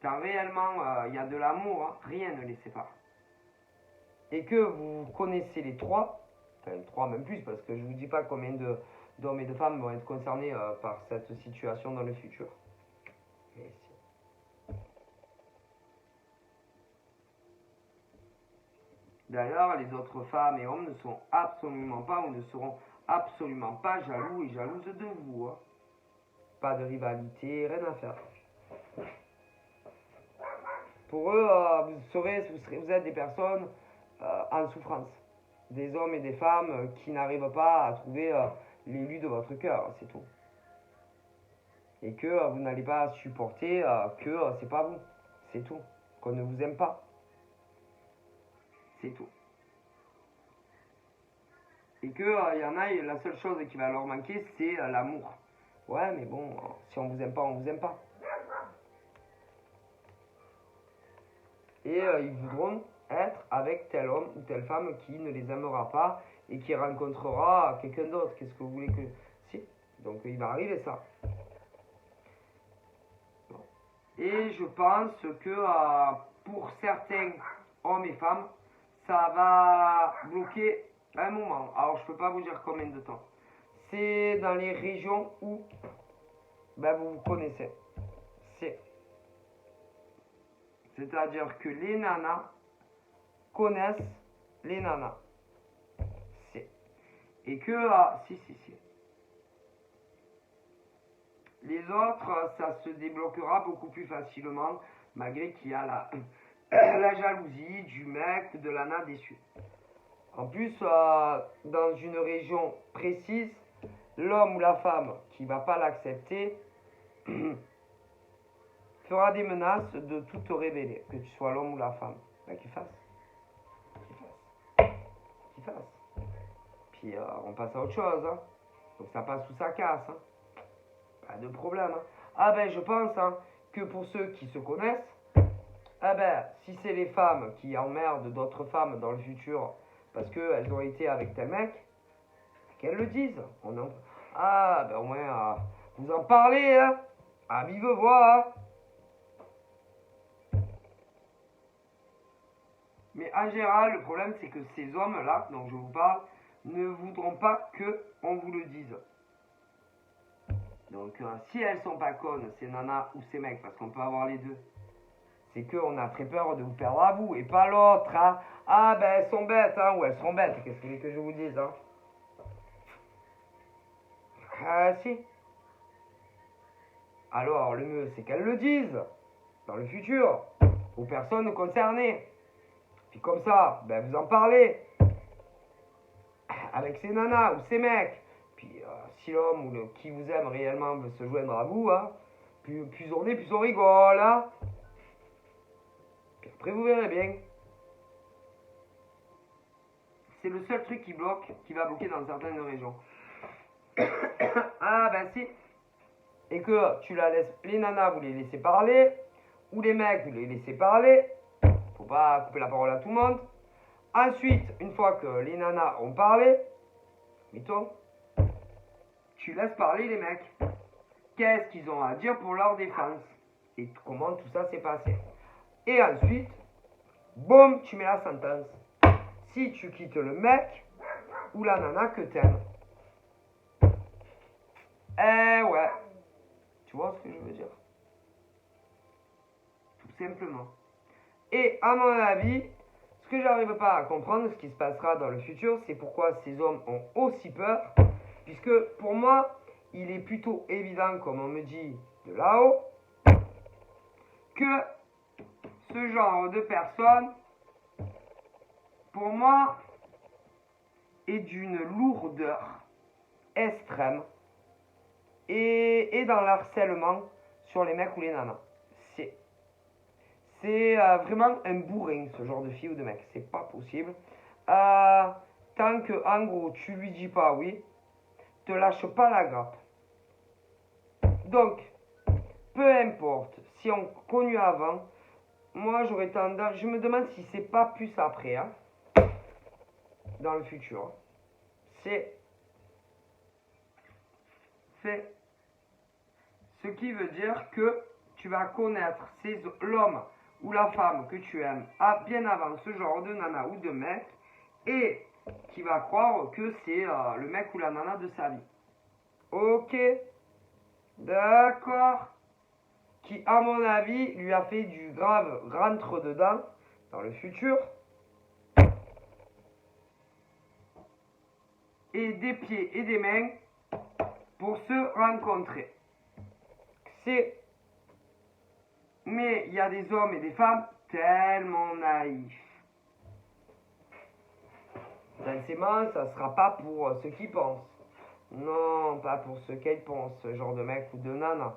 Quand réellement il y a de l'amour, rien ne les sépare. Et que vous connaissez les trois, enfin trois même plus, parce que je ne vous dis pas combien d'hommes et de femmes vont être concernés par cette situation dans le futur. Mais si. D'ailleurs, les autres femmes et hommes ne sont absolument pas ou ne seront absolument pas jaloux et jalouses de vous. Hein. Pas de rivalité, rien à faire. Pour eux, vous êtes des personnes en souffrance. Des hommes et des femmes qui n'arrivent pas à trouver l'élu de votre cœur, c'est tout. Et que vous n'allez pas supporter que c'est pas vous, c'est tout. Qu'on ne vous aime pas. C'est tout. Et que y en a, la seule chose qui va leur manquer, c'est l'amour. Ouais, mais bon, si on vous aime pas, on vous aime pas. Et ils voudront être avec tel homme ou telle femme qui ne les aimera pas et qui rencontrera quelqu'un d'autre. Qu'est-ce que vous voulez que... Si. Donc il va arriver ça. Bon. Et je pense que pour certains hommes et femmes, ça va bloquer un moment. Alors je ne peux pas vous dire combien de temps. C'est dans les régions où vous connaissez. C'est-à-dire que les nanas connaissent les nanas. Et que, si. Les autres, ça se débloquera beaucoup plus facilement, malgré qu'il y a la jalousie du mec, de la nana déçue. En plus, dans une région précise, l'homme ou la femme qui ne va pas l'accepter fera des menaces de tout te révéler, que tu sois l'homme ou la femme. Ben, qu'il fasse. Qu'il fasse. Puis on passe à autre chose. Hein. Donc ça passe ou ça casse. Hein. Pas de problème. Hein. Ah ben je pense hein, que pour ceux qui se connaissent, ah ben si c'est les femmes qui emmerdent d'autres femmes dans le futur parce qu'elles ont été avec tel mec, qu'elles le disent. Ah ben au moins vous en parlez hein, à vive voix. Hein. Mais en général, le problème, c'est que ces hommes-là, dont je vous parle, ne voudront pas qu'on vous le dise. Donc, si elles sont pas connes, ces nanas ou ces mecs, parce qu'on peut avoir les deux, c'est qu'on a très peur de vous perdre à vous, et pas l'autre, hein. Ah, ben, elles sont bêtes, hein, ou elles sont bêtes, qu'est-ce que vous voulez que je vous dise, hein. Ah, si. Alors, le mieux, c'est qu'elles le disent, dans le futur, aux personnes concernées. Puis comme ça, ben vous en parlez avec ces nanas ou ces mecs. Puis si l'homme ou qui vous aime réellement veut se joindre à vous, hein, plus on est, plus on rigole. Hein. Puis après vous verrez bien. C'est le seul truc qui bloque, qui va bloquer dans certaines régions. Ah ben si. Et que tu la laisses, les nanas vous les laissez parler, ou les mecs vous les laissez parler. Faut pas couper la parole à tout le monde. Ensuite, une fois que les nanas ont parlé, mettons, tu laisses parler les mecs. Qu'est-ce qu'ils ont à dire pour leur défense et comment tout ça s'est passé. Et ensuite, boum, tu mets la sentence. Si tu quittes le mec ou la nana que t'aimes. Eh ouais. Tu vois ce que je veux dire? Tout simplement. Et à mon avis, ce que j'arrive pas à comprendre, ce qui se passera dans le futur, c'est pourquoi ces hommes ont aussi peur. Puisque pour moi, il est plutôt évident, comme on me dit de là-haut, que ce genre de personne, pour moi, est d'une lourdeur extrême et dans l'harcèlement sur les mecs ou les nanas. C'est vraiment un bourrin, ce genre de fille ou de mec. C'est pas possible. Tant que, en gros, tu lui dis pas oui, te lâche pas la grappe. Donc, peu importe si on connu avant, moi j'aurais tendance, je me demande si c'est pas plus après, hein, dans le futur. C'est ce qui veut dire que tu vas connaître l'homme ou la femme que tu aimes bien avant ce genre de nana ou de mec et qui va croire que c'est le mec ou la nana de sa vie. Ok, d'accord. Qui, à mon avis, lui a fait du grave rentre-dedans dans le futur. Et des pieds et des mains pour se rencontrer. Mais il y a des hommes et des femmes tellement naïfs. Forcément, ça sera pas pour ceux qui pensent. Non, pas pour ceux qui pensent, ce genre de mec ou de nana.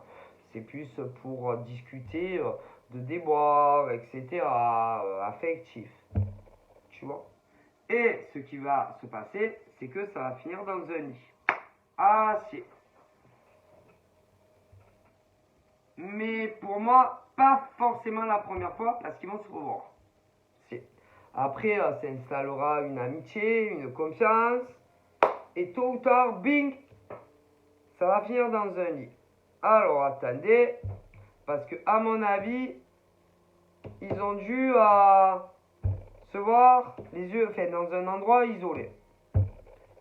C'est plus pour discuter de déboires, etc. Affectif. Tu vois. Et ce qui va se passer, c'est que ça va finir dans un lit. Ah, si. Mais pour moi, pas forcément la première fois, parce qu'ils vont se revoir. Après, s'installera une amitié, une confiance, et tôt ou tard, bing, ça va finir dans un lit. Alors, attendez, parce que à mon avis, ils ont dû se voir les yeux, enfin, dans un endroit isolé.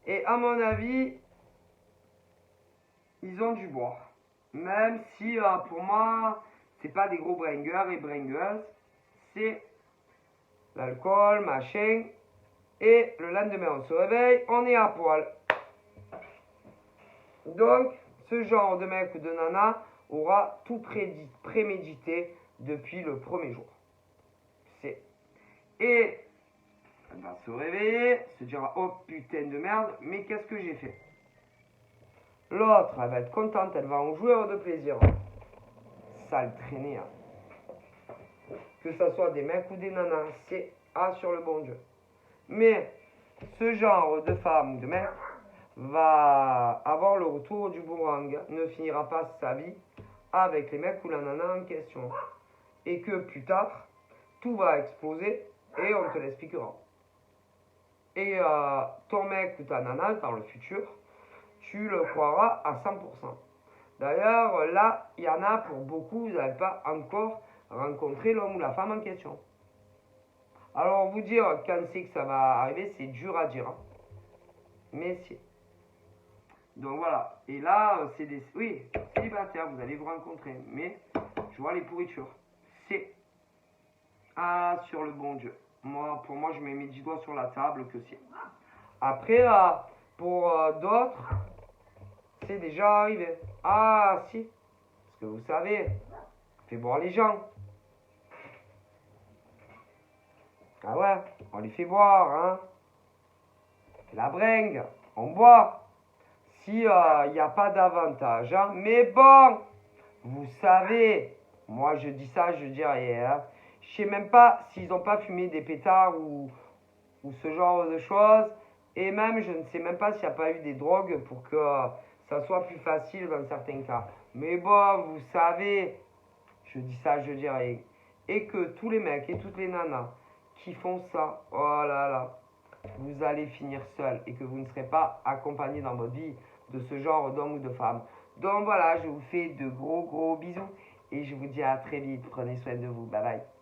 Et à mon avis, ils ont dû boire. Même si, pour moi, c'est pas des gros bringers et bringers, c'est l'alcool, machin, et le lendemain on se réveille, on est à poil. Donc, ce genre de mec ou de nana aura tout prémédité depuis le premier jour. Et elle va se réveiller, se dira oh putain de merde, mais qu'est-ce que j'ai fait? L'autre, elle va être contente, elle va en jouer de plaisir. sale traînée. Hein. Que ce soit des mecs ou des nanas, c'est A sur le bon Dieu. Mais ce genre de femme ou de mec va avoir le retour du boomerang, ne finira pas sa vie avec les mecs ou la nana en question. Et que plus tard, tout va exploser et on te l'expliquera. Et ton mec ou ta nana, dans le futur, tu le croiras à 100%. D'ailleurs, là, il y en a pour beaucoup, vous n'avez pas encore rencontré l'homme ou la femme en question. Alors, vous dire quand c'est que ça va arriver, c'est dur à dire. Hein. Mais si. Donc voilà. Et là, c'est des... Oui, célibataires, vous allez vous rencontrer. Mais, je vois les pourritures. C'est... Ah, sur le bon Dieu. Moi, pour moi, je mets mes 10 doigts sur la table que c'est. Après, pour d'autres, c'est déjà arrivé. Ah, si. Parce que vous savez, on fait boire les gens. Ah ouais, on les fait boire, hein. La bringue, on boit. Si il n'y a pas d'avantage, hein. Mais bon, vous savez, moi je dis ça, je dis rien. Hein. Je sais même pas s'ils n'ont pas fumé des pétards ou ce genre de choses. Et même, je ne sais même pas s'il n'y a pas eu des drogues pour que ça soit plus facile dans certains cas. Mais bon, vous savez, je dis ça, je dis rien. Et que tous les mecs et toutes les nanas qui font ça, oh là là, vous allez finir seul et que vous ne serez pas accompagné dans votre vie de ce genre d'homme ou de femme. Donc voilà, je vous fais de gros bisous et je vous dis à très vite. Prenez soin de vous. Bye bye.